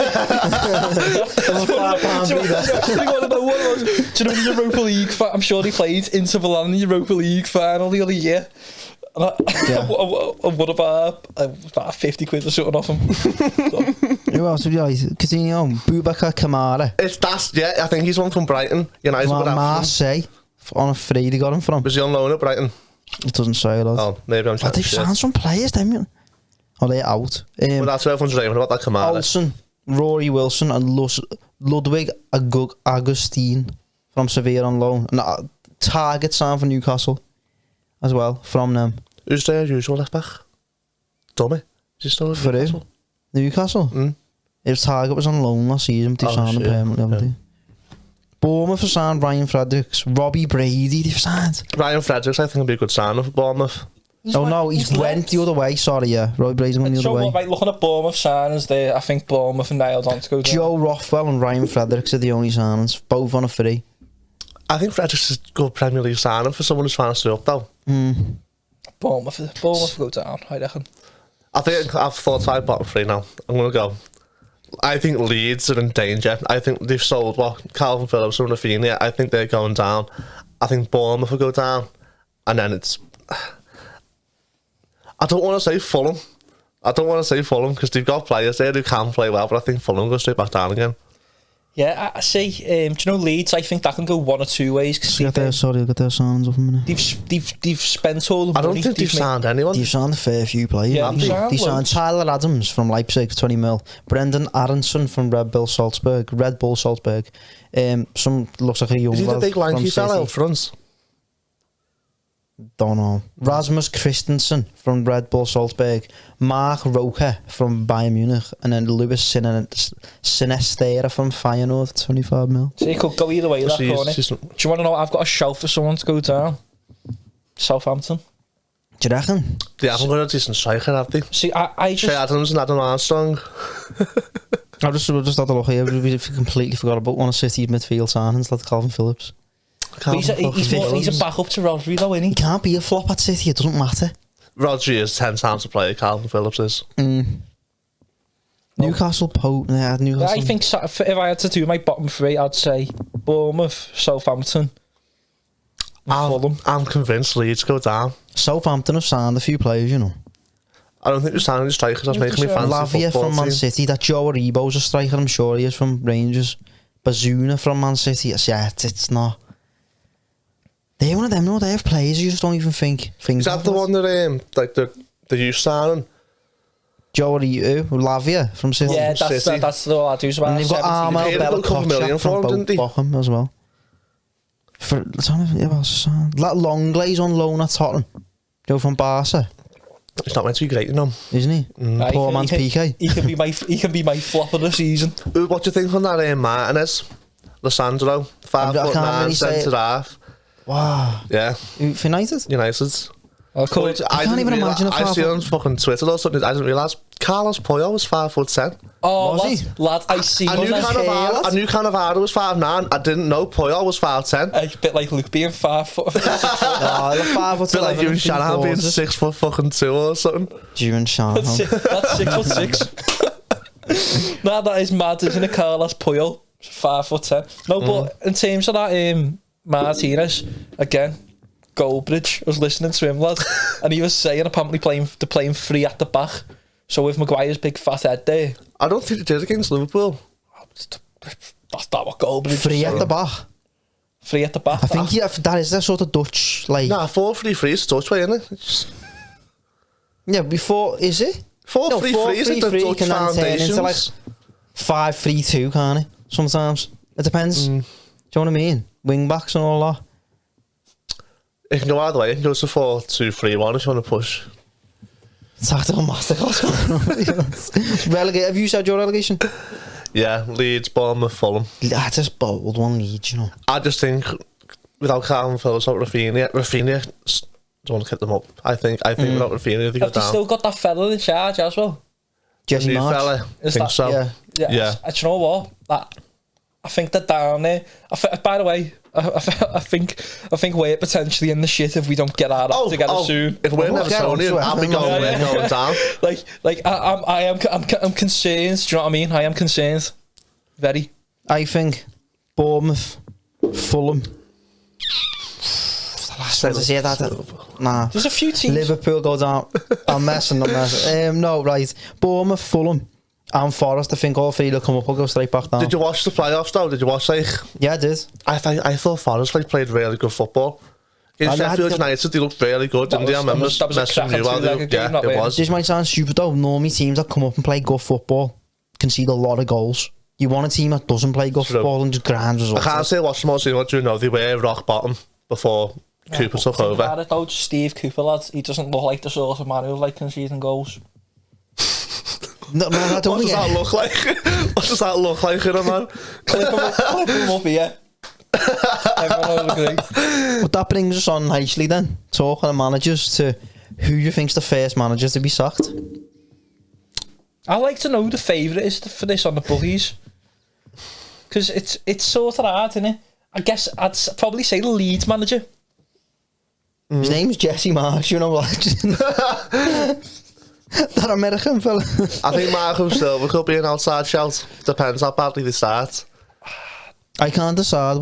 Do you know the Europa League? I'm sure he played Inter Milan in the Europa League final the other year. And what about 50 quid or something off him? Who else would you like? Coutinho, Boubacar Kamara. I think he's one from Brighton. United. Marseille. On a free they got him from. Was he on loan at Brighton? It doesn't say a lot. Oh, maybe I'm trying They've signed some players, didn't they? They're out. Well, that's what everyone's raving about that Kamara. Olsen, Rory Wilson and Ludwig Augustine from Sevilla on loan. And Target signed for Newcastle as well from them. Who's their usual left back? Dummy. Is he still at Newcastle? Newcastle? His Target was on loan last season, but they signed him permanently, haven't they? Bournemouth have signed Ryan Fredericks. Robbie Brady, they've signed. Ryan Fredericks, I think, will be a good sign for Bournemouth. He's went the other way, sorry, yeah. Robbie Brady's going the other way. Right, looking at Bournemouth signings there, I think Bournemouth and nailed on to go down. Joe Rothwell and Ryan Fredericks are the only signings, both on a free. I think Fredericks is a good Premier League signing for someone who's trying to stay up, though. Bournemouth go down, I reckon. I think I've thought I've bottom three now. I'm going to go. I think Leeds are in danger. I think they've sold Calvin Phillips and Rafinha. I think they're going down. I think Bournemouth will go down. And then it's... I don't want to say Fulham. Because they've got players there who can play well, but I think Fulham will go straight back down again. Yeah, I see. Do you know Leeds? I think that can go one or two ways. I'll get their signings up a minute. They've spent all the money. I don't think they've signed anyone. They've signed a fair few players. Yeah, they signed Tyler Adams from Leipzig, 20 mil. Brendan Aronson from Red Bull Salzburg. Some looks like a young lad. Is he the big lanky fella City. out front? Don't know. Rasmus Christensen from Red Bull Salzburg. Mark Roca from Bayern Munich. And then Lewis Sinestera from Feyenoord, 25 mil. So you could go either way, that corner. Do you want to know? I've got a shout for someone to go down. Southampton. Do you reckon? They haven't got a decent striker, have they? See, I just... Trey Adams and Adam Armstrong. I've just had a look here. We completely forgot about one of City's midfield signings, like Calvin Phillips. He's a backup to Rodri though, isn't he? He can't be a flop at City, it doesn't matter. Rodri is 10 times a player Calvin Phillips is. Newcastle, Newcastle. I think if I had to do my bottom three, I'd say Bournemouth, Southampton, Fulham. I'm convinced Leeds go down. Southampton have signed a few players, you know. I don't think they're signing the strikers. That's making me fancy Lavia football from Man team. City. That Joe Aribo's a striker, I'm sure he is, from Rangers. Bazuna from Man City. It's not. They're one of them, no, they have players you just don't even think. Is that the one that like the youth signing? Joe Lavia from City. Yeah, that's the lad who's about And they've got Armel He paid a couple million Bellacoccia for him, from didn't he? Bochum as well. That Longley's on loan at Tottenham. Joe from Barca, He's not meant to be great, you know. isn't he? Poor man's PK. He can be my flop of the season. What do you think on that Martinez? Lissandro, 5'9", centre half. Wow. Yeah. For United? United. I can't even imagine I see on fucking Twitter or something. I didn't realise Carlos Puyol was 5'10". Oh, Was he? lad, I see. I knew Cannavaro was 5'9". I didn't know Puyol was 5'10". A bit like Luke being 5 foot. They're 5'11". Bit like you and Shanahan being 6'2" or something. You and Shanahan. That's 6'6". Nah, that is mad, isn't it? Carlos Puyol, 5'10". No, but in terms of that, Martinez again. Goldbridge, I was listening to him, lad, and he was saying apparently they're playing free at the back. So with Maguire's big fat head there, I don't think they did against Liverpool. that's not what Goldbridge Free was at the back. Free at the back. I think that is their sort of Dutch, like... Nah, 4-3-3 is Dutch way, isn't it? Yeah, before, is it? 4-3-3 is the Dutch can then turn into like foundations. 5-3-2, can't it? Sometimes. It depends. Do you know what I mean? Wing backs and all that. It can go either way. It can go to 4-2-3-1 if you want to push. Tactical masterclass. Relegate. Have you said your relegation? Yeah, Leeds, Bournemouth, Fulham. That's just bold one Leeds, you know. I just think without Calvin Phillips, without Rafinha don't want to get them up. I think without Rafinha they go Have they down. still got that fella in charge as well? Jesse New March. fella, I Is think that- so. Yeah. Yeah. Do you know what? I think they're down there. By the way, I think we're potentially in the shit if we don't get our act together soon. If we're Well, never Tony, I'll be going, we're going down. I'm concerned. Do you know what I mean? I am concerned. Very. I think Bournemouth, Fulham. The last one to say that. Nah. There's a few teams. Liverpool go down. I'm messing. No, right. Bournemouth, Fulham, And Forest, I think all three will come up or go straight back down. Did you watch the playoffs though? Did you watch Yeah, I did. I thought Forest played really good football. In Sheffield United, they looked really good, didn't they? I remember messaging you about it. Yeah, it was. This might sound stupid though. Normally teams that come up and play good football concede a lot of goals. You want a team that doesn't play good football and just grinds results. I can't say watch them all, so you know they were rock bottom before Cooper took over. Though, Steve Cooper, lad, he doesn't look like the sort of man who like conceding goals. No, I don't. What does that look like? What does that look like in a man? Clip him up here. Everyone will agree. But that brings us on nicely then, talking of managers, to who you think's the first manager to be sacked. I like to know who the favourite is for this on the bookies, because it's sort of hard, isn't it? I guess I'd probably say the Leeds manager. His name's Jesse Marsh, you know what? That American fella. I think Marco Silva could be an outside shout. Depends how badly they start. I can't decide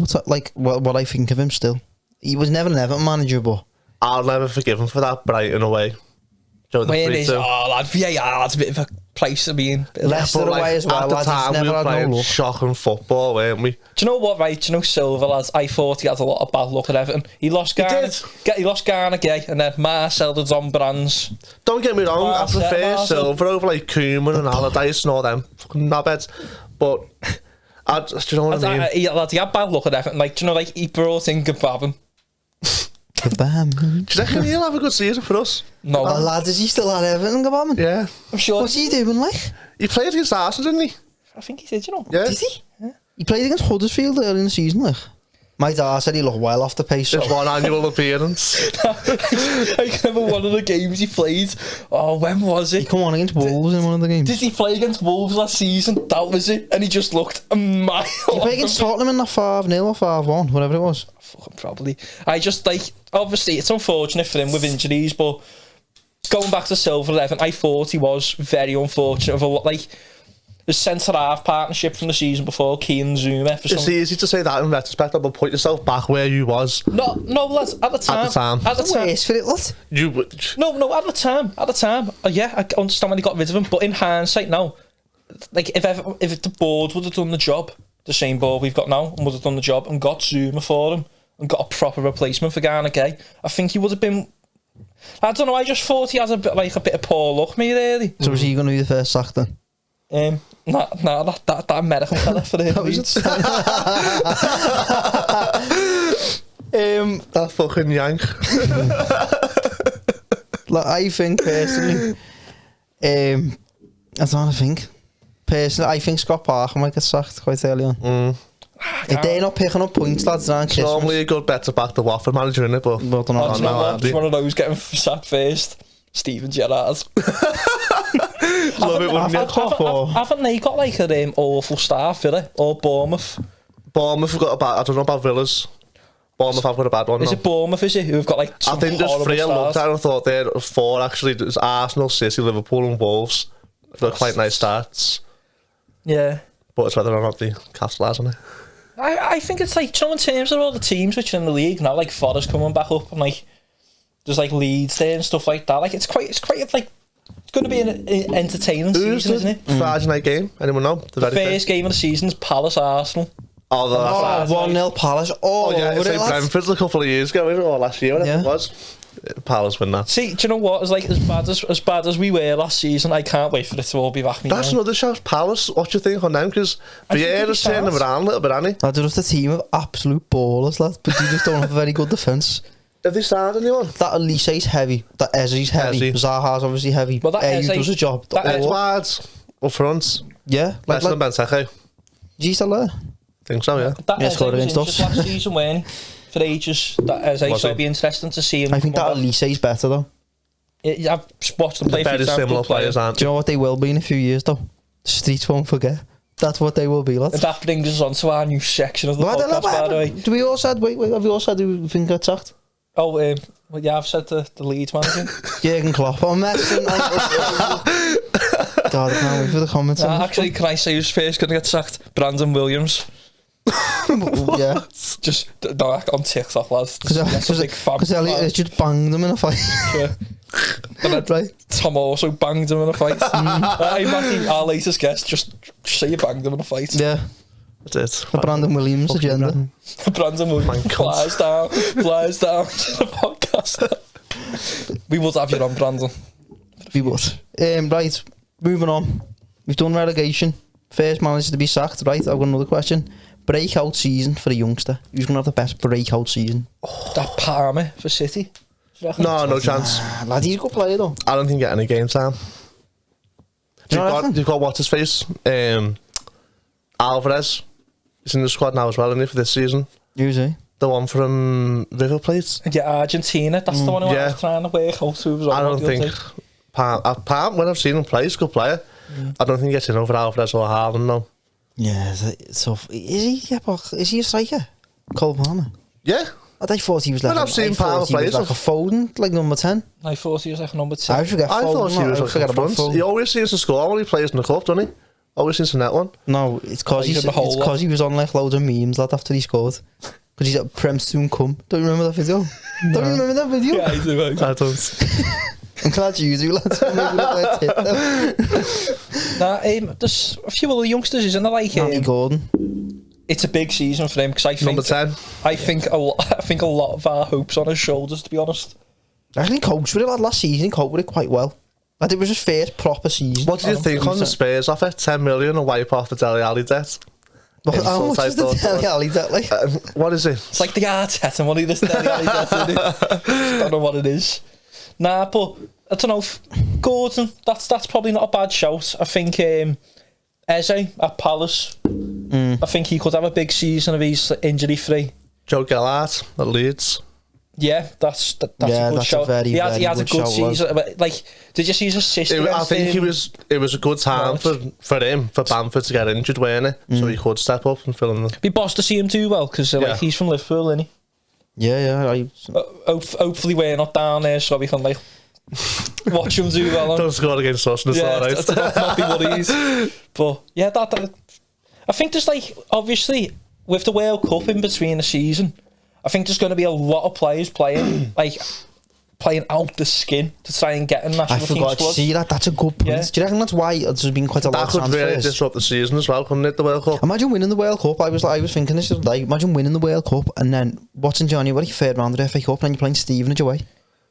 what I think of him still. He was never an Everton manager, but I'll never forgive him for that Brighton away. Lad, VAR, that's a bit of a place to be in. Leicester away as well, at the lads. time, Never we were had no playing luck. shocking football, weren't we? Do you know what, right? Do you know Silva, lads? I thought he had a lot of bad luck at Everton. He lost Garner Gay, and then Marcel the Zombrans. Don't get me wrong, I prefer Silva over like Koeman and Allardyce and all them fucking knobheads. But, do you know what I mean? He had bad luck at Everton. Like, do you know, like, he brought in Gababin. Gabam. Do you reckon he'll have a good season for us? No. Oh, lad, is he still at Everton, Gabam? Yeah. I'm sure. What's he doing, like? He played against Arsenal, didn't he? I think he did, you know. Yeah. Did he? Yeah. He played against Huddersfield early in the season, like. My dad said he looked well off the pace. Just one annual appearance. I remember one of the games he played. Oh, when was it? He come on against Wolves in one of the games. Did he play against Wolves last season? That was it. And he just looked a mile. He played against Tottenham in that 5-0 or 5-1, whatever it was. Fucking probably. I just, like, obviously, it's unfortunate for him with injuries, but going back to Silva 11, I thought he was very unfortunate. Like, the centre-half partnership from the season before, Keane Zuma. It's easy to say that in retrospect, but put yourself back where you was. No, lads, at the time. At the time. For it, lad. You would. No, at the time. Yeah, I understand when he got rid of him, but in hindsight now, like, if the board would have done the job, the same board we've got now, and would have done the job and got Zuma for him and got a proper replacement for Garner Gay, I think he would have been. I don't know. I just thought he had a bit of poor luck, me really. So was he going to be the first sack then? That American fella for him. That fucking yank. Like, I think personally, I don't want to think. Personally, I think Scott Parker might get sacked quite early on. If they're not picking up points, lads, around Christmas. Normally a good bet to back the Watford manager, innit? But Well, don't know. Just one of those getting sacked first. Steven Gerrard. Love it, wouldn't you? Haven't they got like an awful staff, really? Or Bournemouth? Bournemouth have got a bad. I don't know about Villas. Bournemouth have got a bad one. Is it Bournemouth, is it? Who've got like I think there's three I looked at and I thought there are four actually. There's Arsenal, City, Liverpool and Wolves. They've got quite nice starts. Yeah. But it's whether or not the Castle has, isn't it? I think it's like, you know, in terms of all the teams which are in the league now, like Forest coming back up and like there's like Leeds there and stuff like that. Like it's quite like it's going to be an entertaining season, isn't it? Friday night game? Anyone know? The first game of the season is Palace Arsenal. Oh, 1-0 Palace. Oh, yeah, it's like Brentford a couple of years ago, or last year, whatever it was. Palace win that. See, do you know what? It's like as bad as we were last season. I can't wait for it to all be back. That's another shout. Palace. What do you think on them? Because Vieira's turning them around a little bit, hasn't he? They're just a team of absolute ballers, lad. But they just don't have a very good defence. Have they signed anyone? That Elise's heavy. That Eze's heavy. Zaha's obviously heavy. Well, that Eze does a job. That Edwards up front. Yeah. Better than Benteke. Is still there? Think so, yeah. That Eze scored was against us last season, weren't he? For ages. That Eze, so it'll be interesting to see him. I think that Elise's better though. I've watched them play. Very similar players, aren't they? Do you know what they will be in a few years though? The streets won't forget. That's what they will be, lads. And that brings us on to our new section of the podcast, by the way. Do we all said, wait, have we all said who we think got sacked? Oh, well, yeah, I've said the Leeds manager. Jurgen Klopp. I'm messing. God, I can't wait for the comments. Actually, can I say who's first going to get sacked? Brandon Williams. Yeah. Just on TikTok, lads. Because Elliot just banged them in a fight. Yeah. And then Right. Tom also banged him in a fight. Hey, Matthew, our latest guest, just say you banged him in a fight. Yeah. That's it. The Brandon Williams agenda. Brandon Williams flies down to the podcast. We would have you on, Brandon. We would. Right, moving on. We've done relegation. First manager to be sacked, right? I've got another question. Breakout season for a youngster. Who's going to have the best breakout season? That Palmer for City. No chance. Lad, he's a good player though. I don't think he get any game time. Do you know what I You've got what's his face? Alvarez. He's in the squad now as well, isn't he, for this season? Who's he? The one from River Plate. Yeah, Argentina. That's the one who I was trying to work out. Who was I don't think Palm, when I've seen him play, he's a good player. I don't think he gets in over Alvarez or Haaland, no. Yeah, so is he? Yeah, but is he a striker? Cole Palmer. Yeah. I thought he was like. When I've seen Palmer play, like a Foden, like number 10. I thought he was like number 10. I forget Foden. thought he was like a front. He always seems to score when he plays in the cup, doesn't he? Always seems to net one. No, it's because he was on like loads of memes lad after he scored. Because he's at Prem soon come. Don't you remember that video? Don't you remember that video? Yeah, I do. I don't. I'm glad you do, lads. There's a few other youngsters, isn't there? Like Andy Gordon. It's a big season for him because I think Number 10. I think a lot of our hopes on his shoulders. To be honest, I think he coped with it, lad. Last season, he coped with it quite well. Like, it was his first proper season. What did you think on the Spurs offer? 10 million and wipe off the Dele Alli debt? How much is the Dele Alli debt like? What is it? it's like the Arteta money. This Dele Alli debt, isn't it? Don't know what it is. Nah, but I don't know. Gordon, that's probably not a bad shout. I think Eze at Palace. I think he could have a big season if he's injury free. Joe Gellart at Leeds. Yeah, that's a good shout. He had a good season. Like, did you see his assist? I think it was a good time for him, for Bamford to get injured, weren't it? So he could step up and fill in the... Be boss to see him do well because he's from Liverpool, isn't he? Yeah. Hopefully we're not down there so we can like watch him do well. Don't score against us, that's all right. Not be worries. But yeah, that I think there's like, obviously with the World Cup in between the season, I think there's going to be a lot of players playing out the skin to try and get in national team squad. I forgot to see that. That's a good point. Yeah. Do you reckon that's why there's been quite a lot of transfers? That could really disrupt the season as well, couldn't it, the World Cup? Imagine winning the World Cup. I was thinking this the other day. Imagine winning the World Cup and then what's in January, third round of the FA Cup, and then you're playing Stevenage away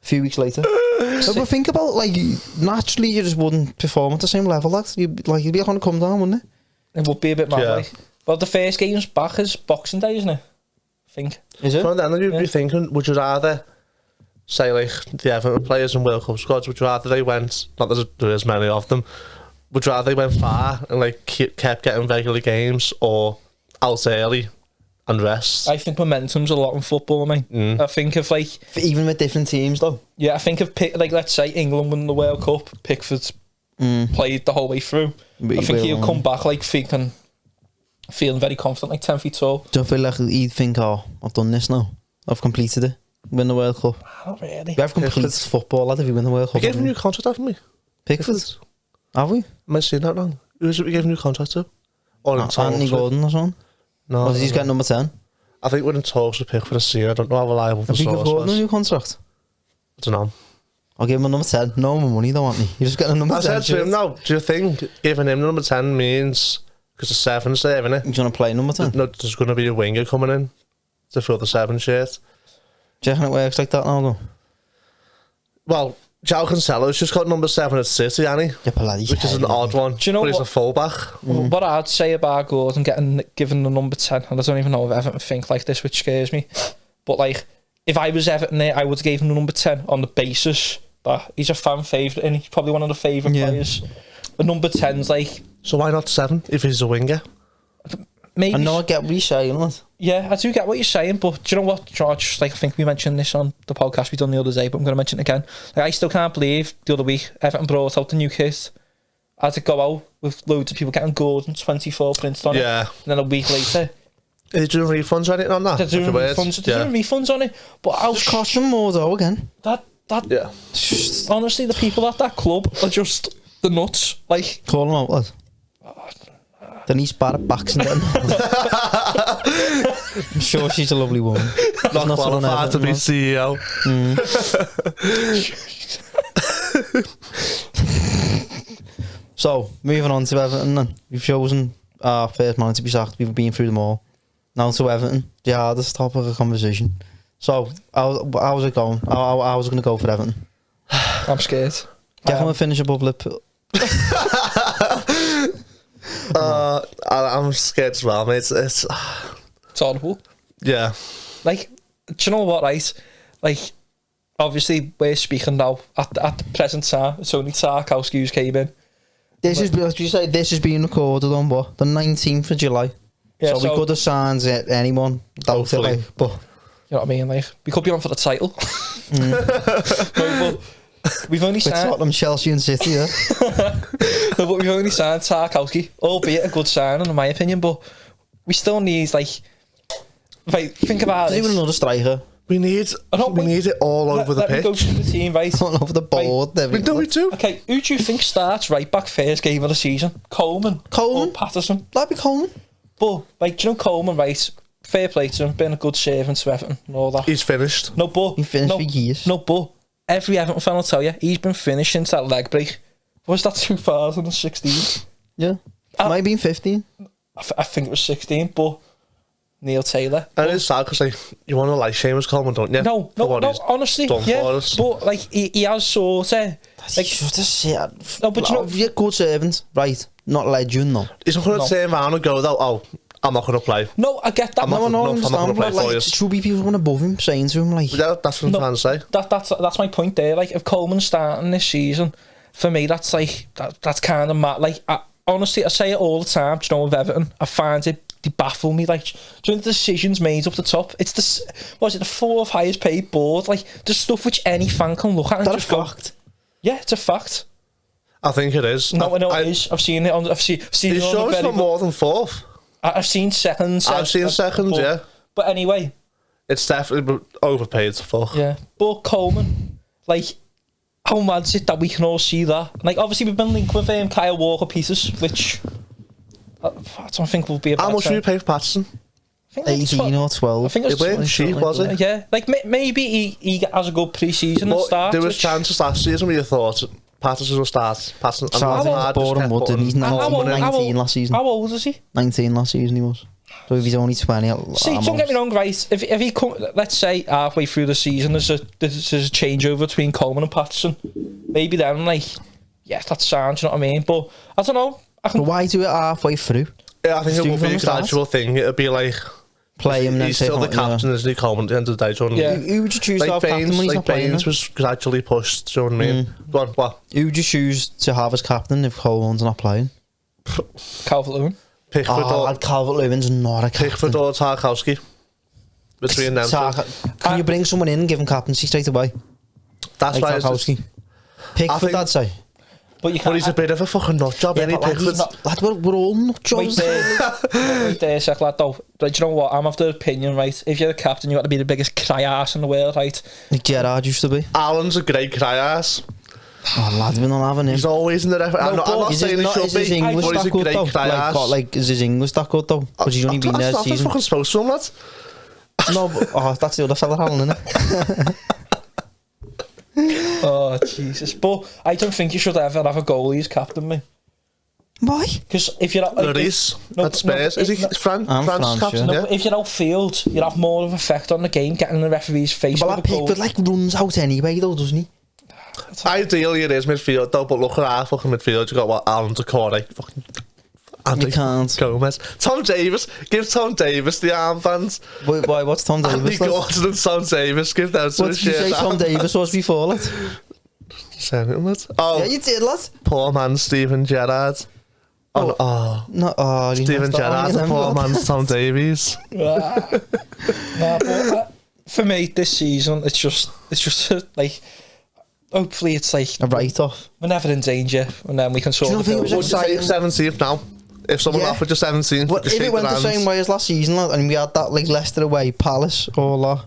a few weeks later. But think about like, naturally you just wouldn't perform at the same level. You'd be on a come down, wouldn't it? It would be a bit mad. Yeah. Like. Well, the first game's back is Boxing Day, isn't it? I think. Is it? So then you'd be thinking, would you rather say like the Everton players in World Cup squads, would you rather they went, not that there is many of them, would you rather they went far and like kept getting regular games or out early and rest? I think momentum's a lot in football, mate. I think if like... Even with different teams though? Yeah, I think if like let's say England won the World Cup, Pickford's played the whole way through. I think he'll come back like feeling very confident, like 10 feet tall. Do you feel like he'd think, oh, I've done this now, I've completed it, win the World Cup? Not really. We have completed football, lad, if we win the World Cup. We gave him a new contract, haven't we? Pickford? Have we? Am I saying that wrong? Who is it we gave a new contract to? Or Anthony Gordon or something? No. Or he's getting number 10? I think we're in talks with Pickford this year. I don't know how reliable the source was. Have we given Gordon a new contract? I don't know. I'll give him a number 10. No more money though, aren't you? You're just getting a number 10. I said to him, no, do you think giving him number 10 means... Because the 7's there, isn't it? He's going to play number 10? No, there's going to be a winger coming in to fill the 7 shirt. Do you reckon it works like that now, though? Well, João Cancelo's just got number 7 at City, hasn't he? Yeah, but which is an odd one. Do you know but he's what, a fullback. What I'd say about Gordon given the number 10, and I don't even know if Everton think like this, which scares me. But like, if I was Everton there, I would have given him the number 10 on the basis that he's a fan favourite and he's probably one of the favourite players. The number 10's like... So why not 7 if he's a winger? Maybe. I know I get what you're saying, lad. Yeah, I do get what you're saying, but do you know what, George? Like, I think we mentioned this on the podcast we done the other day, but I'm going to mention it again. Like, I still can't believe the other week Everton brought out the new kit. I had to go out with loads of people getting Gordon 24 printed on it. And then a week later... Are they doing refunds or anything on that? They're doing refunds on it. But I'll cost them more though again. Honestly, the people at that club are just the nuts. Like, call them out, lad. Denise Barrett backs and then. I'm sure she's a lovely woman. Not qualified to be CEO. So, moving on to Everton then. We've chosen our first man to be sacked. We've been through them all. Now to Everton, the hardest topic of conversation. So, how's it going? How's it going to go for Everton? I'm scared. Definitely finish above Liverpool. I'm scared as well, mate. It's horrible. yeah. Like, do you know what, right? Like, obviously, we're speaking now. At the present time, it's only Tarkowski who's came in. This is being recorded on what? The 19th of July. Yeah, so we could have signed anyone. Hopefully. Like, but you know what I mean? Like, we could be on for the title. No, but we've only with signed Tottenham, Chelsea and City, yeah. no, but we've only signed Tarkowski, albeit a good signing in my opinion, but we still need, like think about it. Even another striker. We need it all over the pitch. Let me go through the team, right? All over the board. Right. We do. Okay, who do you think starts right back first game of the season? Coleman or Patterson? That'd be Coleman. But, like, do you know Coleman, right? Fair play to him, been a good servant to Everton and all that. He's finished. No, but... He finished for years. No, but every Everton fan will tell you, he's been finished since that leg break. Was that 2016? Yeah. Might have been 15. I think it was 16, but... Neil Taylor. And it's sad because, like, you want to like Seamus Coleman, don't you? No, honestly, yeah. But, like, he has sort of... Like, just a shit. No, but you know... You're a good servant, right? Not legend, though. He's not going to turn around and go, though, I'm not going to play. No, I get that. I understand. But, like, there should be people above him saying to him, like... Yeah, that's what I'm trying to say. That's my point there. Like, if Coleman's starting this season, for me, that's like... That's kind of mad. Like, honestly, I say it all the time, do you know, with Everton, I find it... They baffle me. Like, do you know the decisions made up the top? It's the fourth highest paid board. Like, the stuff which any fan can look at and that's just a fact. Yeah, it's a fact. I think it is. No, I know it is. I've seen it on. I've seen it on sure the it's not more than fourth? I've seen seconds. I've seen seconds, yeah. But anyway, it's definitely overpaid to fuck. Yeah, but Coleman, like, how mad is it that we can all see that? Like, obviously we've been linked with Kyle Walker-Peters, which I don't think will be a bad How much sign. did we pay for Patterson? 18 or 12. I think it was cheap, was it? Yeah, like maybe he has a good pre-season and start. There was chances last season where you thought Patterson will start. Patterson He's 19 last season. How old is he? 19 last season he was. So if he's only 20, see, don't get me wrong, right? If he come, let's say halfway through the season, there's a changeover between Coleman and Patterson. Maybe then, like, yeah, that's sound. You know what I mean? But I don't know. But why do it halfway through? Yeah, I think it will be a gradual thing. It'll be like play him. He's still the captain, isn't he? Coleman at the end of the day. Do you know what I mean? Who would you choose to have captain when he's not playing? Baines was gradually pushed. Do you know what I mean? Go on, what? Who would you choose to have as captain if Coleman's not playing? Calvert-Lewin. Calvert-Lewin's not a captain. Pickford or Tarkowski. Between them. Can you bring someone in and give him captaincy straight away? That's why Tarkowski. Pickford, I'd say. But he's a bit of a fucking nut job, yeah, we're all nut jobs. Wait there a sec, lad, though. But do you know what? I'm of the opinion, right? If you're the captain, you got to be the biggest cry-ass in the world, right? Like Gerrard used to be. Alan's a great cry-ass. Oh, lad, we're not having him. He's always in the referee. I'm not saying he should be, but he's a great cry-ass. Like, is his English that good, though? Because he's only been there a season. That's fucking supposed to him, lad. No, but, that's the other fella, Alan, isn't it? Oh, Jesus. But I don't think you should ever have a goalie as captain, mate. Why? Because if you're... Lloris at Spurs. Is he France captain? No, if you're outfield, you'll have more of an effect on the game, getting in the referee's face. But that Pickford, like, runs out anyway, though, doesn't he? Ideally, it is midfield, though, but look at our fucking midfield. You've got, what, Alan Decore, fucking... You can't. Gomez. Tom Davis. Give Tom Davis the armbands. Why, what's Tom Davis? Andy Gordon and Tom Davis. Give them some shit. What did you say Tom Davis was before, lad? Saying it, lad. Oh. Yeah, you did, lad. Poor man, Steven Gerrard. Steven Gerrard and poor man, Tom Davies. For me, this season, it's just like... Hopefully it's like... a write-off. We're never in danger, and then we can sort of... Would you say 17th now? If someone offered you 17th, but if it went the same way as last season, and we had that, like, Leicester away, Palace, all that...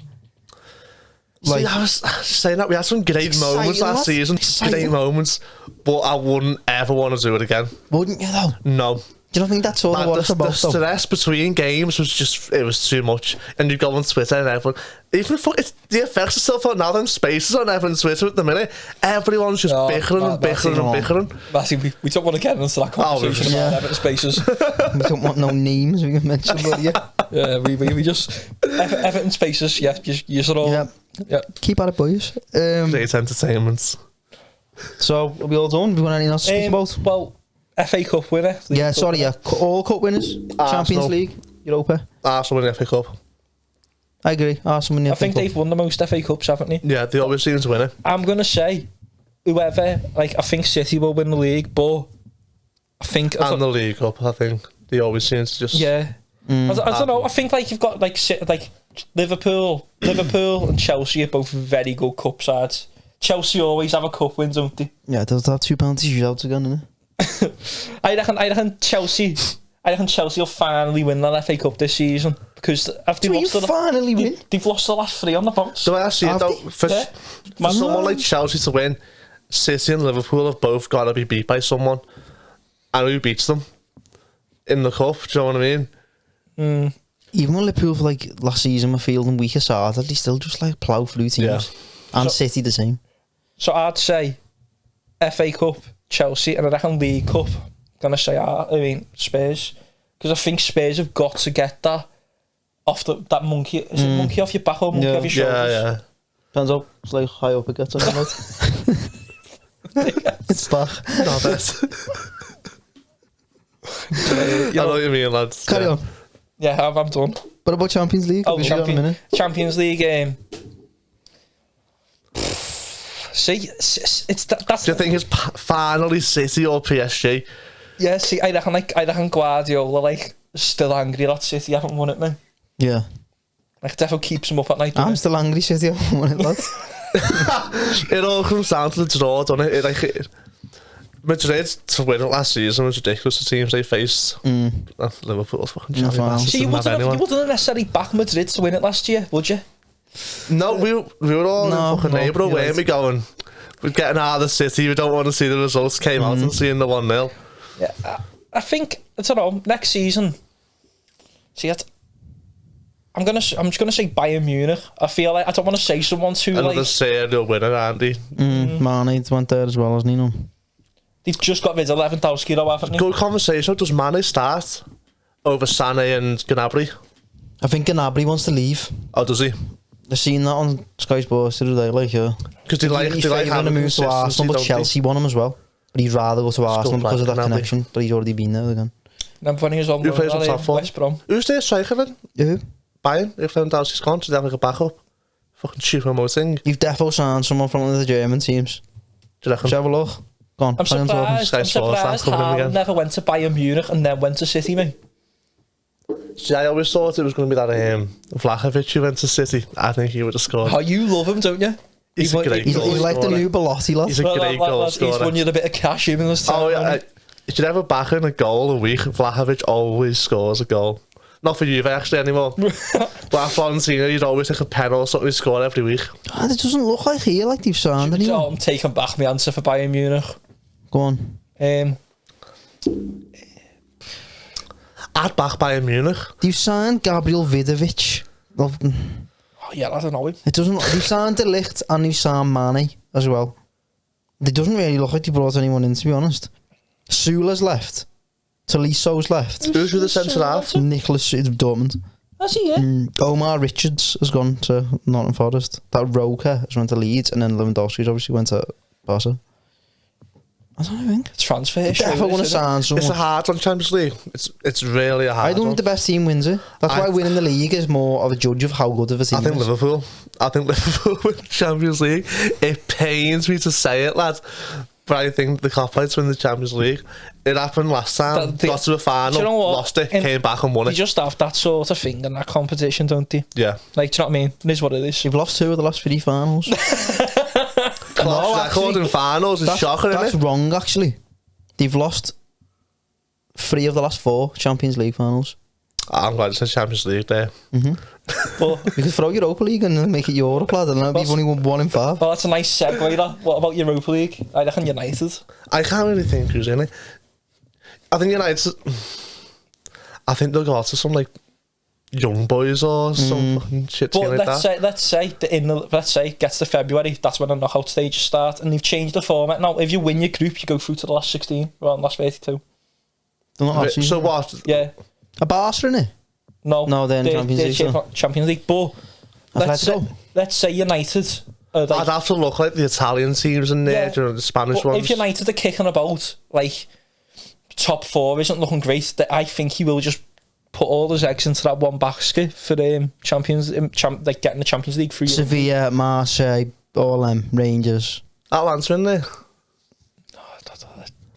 Like, I was saying that we had some great moments last season. Great moments. But I wouldn't ever want to do it again. Wouldn't you, though? No. Do you not think that's all Man, what it's the about, though? stress between games was just, it was too much. And you go on Twitter and everyone, even if it's the effects are still for now, them spaces on everyone's Twitter at the minute, everyone's just bickering and bickering and bickering. Matthew, we don't want to get into that conversation about Everton spaces. We don't want no names we can mention, but Yeah, we just Everton spaces. Yeah, you sort of. Yeah. Keep at it, boys. Great entertainment. So, are we all done? Do you want anything else to speak about? Well, FA Cup winner. All cup winners. Arsenal. Champions League, Europa. Arsenal win the FA Cup. I agree. Arsenal win the I FA think Cup. they've won the most FA Cups, haven't they? Yeah, they always seem to win it. I'm gonna say whoever. Like, I think City will win the league, but I think And the League Cup, I think. They always seem to just... yeah. I don't know. I think like you've got like Liverpool and Chelsea are both very good cup sides. Chelsea always have a cup win, don't they? Yeah, does that 2 penalty shootouts again, innit? I reckon Chelsea will finally win that FA Cup this season because after win? they've lost the last 3 on the bounce. So I see it though, for someone like Chelsea to win, City and Liverpool have both got to be beat by someone. And who beats them in the cup? Do you know what I mean? Even when Liverpool, like, last season were fielding weaker sides, they still just, like, plough through teams. Yeah. And City the same. So I'd say FA Cup, Chelsea, and I reckon League Cup. Gonna say, Spurs, because I think Spurs have got to get that off that monkey. Is it monkey off your back or monkey off your shoulders? Yeah. Depends how like high up it gets. It's back. Not that. I know what you mean, lads. Carry on. Yeah, I'm done. What about Champions League? Champions League. See, it's that's. Do you think it's finally City or PSG? Yeah, see, I reckon Guardiola like still angry that City haven't won it, man. Yeah. Like, definitely keeps him up at night. I'm still angry, City haven't won it, lads. It all comes down to the draw, doesn't it? Madrid to win it last season was ridiculous. The teams they faced, Liverpool's fucking champions. So you wouldn't necessarily back Madrid to win it last year, would you? No, we were all in fucking neighbourhood, weren't we, going, we're getting out of the city, we don't want to see the results, came out and seeing the 1-0. Yeah, I think, I don't know, next season, see, I'm just gonna say Bayern Munich. I feel like I don't want to say someone too another serial winner, aren't they? Mane went there as well, hasn't he? No. They've just got rid of Lewandowski, though, haven't they? Good conversation. Does Mane start over Sané and Gnabry? I think Gnabry wants to leave. Oh, does he? I've seen that on Sky Sports the other day, like, yeah. Because they like having to move to Arsenal, but Chelsea want him as well. But he'd rather go to Arsenal because of that connection. But he's already been there again. I'm funny as well. Who plays on top four? West Brom. Who's their striker then? Who? Bayern. If Lewandowski's gone, so they have like a backup. Fucking cheap remote thing. You've definitely signed someone from one of the German teams. Do you reckon? Should have a look. Go on. I'm surprised Haaland never went to Bayern Munich and then went to City, man. See, I always thought it was going to be that Vlahovic who went to City. I think he would have scored. Oh, you love him, don't you? He's a great He's like the new Belotti, lad. He's a great goal scorer. He's won you a bit of cash even this time. Oh, yeah. If you ever back in a goal a week, Vlahovic always scores a goal. Not for Juve actually anymore. But at Florentina, you'd always take a pen or something to score every week. It doesn't look like here, like they've signed anyone. I'm taking back my answer for Bayern Munich. Go on. I'd back Bayern Munich. They've signed Gabriel Vidovic. Oh, yeah, I don't know him. It doesn't. They've signed De Ligt and they've signed Mane as well. It doesn't really look like they brought anyone in, to be honest. Sula's left. Toliso's left. Who's the centre half? Nicholas Dortmund. That's he, yeah. Omar Richards has gone to Nottingham Forest. That Roker has went to Leeds, and then Lewandowski's obviously went to Barca. I don't think it's transfer. Definitely want to sign someone. It's a hard on Champions League. It's really a hard. I don't think the best team wins it. That's why winning the league is more of a judge of how good of a team. I think Liverpool win Champions League. It pains me to say it, lad, but I think the Coppers win the Champions League. It happened last time. Got to the final, you know lost it, came back and won it. You just have that sort of thing in that competition, don't you? Yeah. Like, do you know what I mean? It is what it is. You've lost 2 of the last 3 finals. Class record in finals is shocking, isn't it? That's wrong, actually. They've lost 3 of the last 4 Champions League finals. I'm glad it's a Champions League there. But you could throw Europa League and make it Europe, lad, and you've only won 1 in 5. Well, that's a nice segue, that. What about Europa League? I reckon United. I can't really think who's in it. I think United... I think they'll go out to some like young boys or some fucking shit But like that. let's say gets to February, that's when the knockout stages start, and they've changed the format now. If you win your group, you go through to the last 16 rather than last 32. So what? Yeah. A Barca in it? No, they're in Champions League. So. Champions League, but let's say United. I'd have to look like the Italian teams in there, you know, the Spanish ones. If United are kicking about, like top 4 isn't looking great, I think he will just put all his eggs into that one basket for Champions, like getting the Champions League through. Sevilla, Marseille, all them, Rangers. Atlanta in there.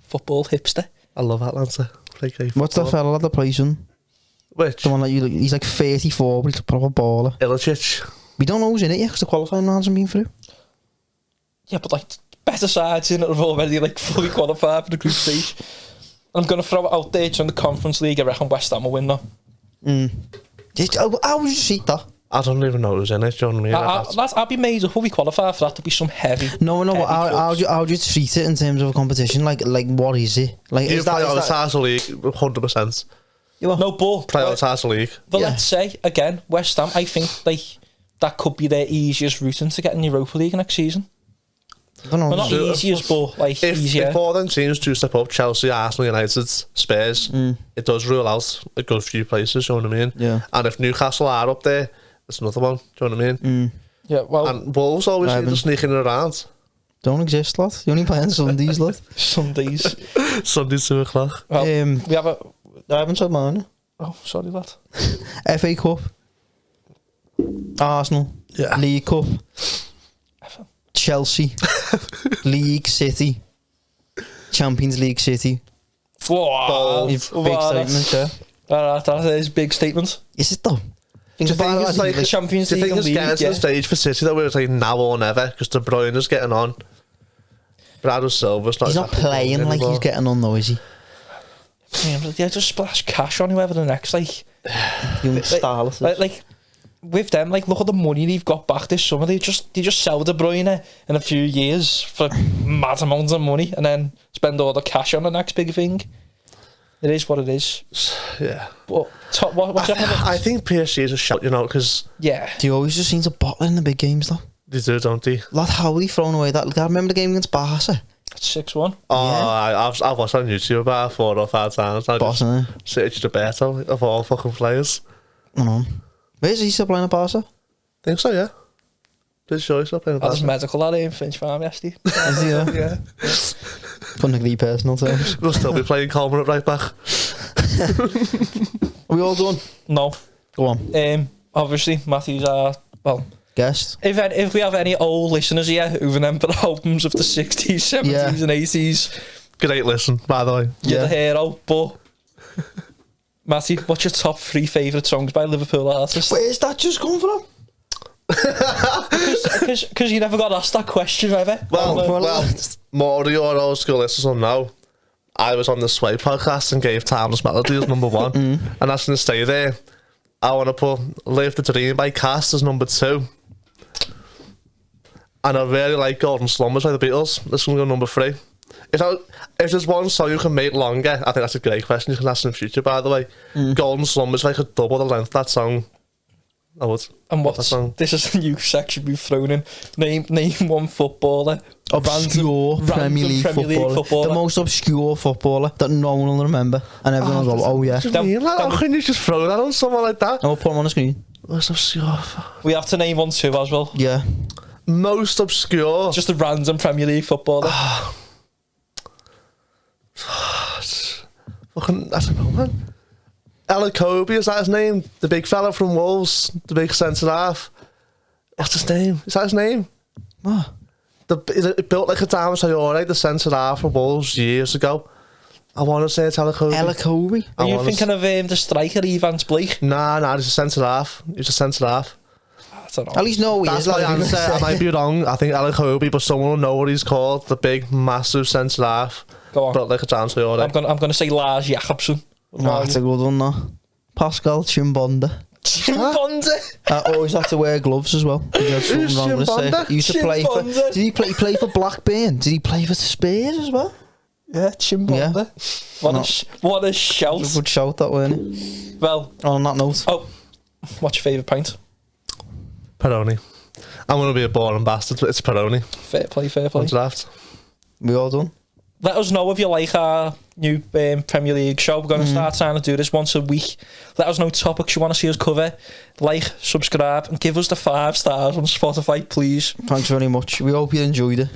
Football hipster. I love Atlanta. What's that fella that plays him? Which? The one that he's like 34, but he's a proper baller. Ilicic. We don't know who's in it yet because the qualifying rounds haven't been through. Yeah, but like better sides in it have already like fully qualified for the group stage. I'm going to throw it out there during the Conference League. I reckon West Ham will win though. How would you see that? I don't even know who's in it, do you know what I mean? I'd be made up if we qualify for that to be some heavy. No, how do you treat it in terms of a competition? Like what is it? Like you prioritise the league 100%. No, but prioritise the league. But let's say again, West Ham. I think that could be their easiest route into getting Europa League next season. I don't know. Well, not easiest, but like easier. If all them teams do step up, Chelsea, Arsenal, United, Spurs, it does rule out a good few places. You know what I mean? Yeah. And if Newcastle are up there, it's another one. Do you know what I mean? Yeah. Well, and Wolves always seem to sneaking around. Don't exist, lad. You only play on Sundays, lad. Sundays. Sundays 2 o'clock. Well, we have a. I haven't said mine. Oh, sorry, lad. FA Cup. Arsenal. Yeah. League Cup. Chelsea. League City. Champions League City. Whoa. Big statement, yeah. That is big statement. Is it though? Think about it, like the Champions League. Do you think it's getting to the stage for City that where it's like now or never because De Bruyne is getting on? Bernardo Silva's not. He's not playing like he's getting on though, is he? Yeah, just splash cash on whoever the next like with them. Like, look at the money they've got back this summer. They just sell De Bruyne in a few years for mad amounts of money and then spend all the cash on the next big thing. It is what it is. Yeah. But what's I think PSG is a shout, you know, because they always just seem to bottle in the big games though. They do, don't they? Lad, how are they throwing away that? I remember the game against Barca. That's 6-1. Oh, yeah. I've watched on YouTube about 4 or 5 times. I just Sergio Roberto of all fucking players. I know. Where's he still playing at Barca? Think so, yeah. Pretty sure he's still playing at Barca. That's medical lad in Finch Farm yesterday. Is he though? Yeah. Couldn't agree personal terms. We'll still be playing Coleman at right back. Are we all done? No. Go on. Obviously, Matthew's guest. If we have any old listeners here who remember albums of the 60s, 70s and 80s, great listen, by the way. You're the hero. But Matthew, what's your top 3 favourite songs by Liverpool artists? Where's that just come from? Because you never got asked that question ever. Well, more of your old school listeners now. I was on the Sway podcast and gave Timeless Melody as number 1, and that's going to stay there. I want to put Live the Dream by Cast as number 2. And I really like Golden Slumbers by the Beatles. That's going to go number 3. If there's one song you can make longer, I think that's a great question. You can ask in the future, by the way. Golden Slumbers, if I could double the length of that song, I would. And this is a new section we've thrown in. Name one footballer. Obscure Premier League footballer. The most obscure footballer that no one will remember. And everyone will go, oh yeah. How can you just throw that on someone like that? And we'll put him on the screen. Most obscure. We have to name one too as well. Yeah. Most obscure. Just a random Premier League footballer. Fucking, I don't know, man. Ella Kobe, is that his name? The big fella from Wolves, the big centre half. What's his name? Is that his name? What? It built like a Dama Sayore, the centre half from Wolves years ago. I want to say it's Ella Kobe. Ella Kobe? Are you thinking of the striker, Evans Blake? Nah, he's a centre half. He's a centre half. I don't know. At least no, that's my answer. I might be wrong. I think Ella Kobe, but someone will know what he's called. The big, massive centre half. Go on. Built like a Dama Sayore. I'm gonna say Lars Jakobsen. No, that's a good one, though. Pascal Chimbonda. Chimbonda? I always have to wear gloves as well. He used to play for. Did he play for Blackburn? Did he play for Spurs as well? Yeah, Chimbonda. What a shout. It's a good shout, that, weren't it? Well, on that note. Oh, what's your favourite pint? Peroni. I'm going to be a boring bastard, but it's Peroni. Fair play, fair play. On draft. We all done. Let us know if you like our new Premier League show. We're going to start trying to do this once a week. Let us know topics you want to see us cover. Like, subscribe, and give us the 5 stars on Spotify, please. Thanks very much. We hope you enjoyed it.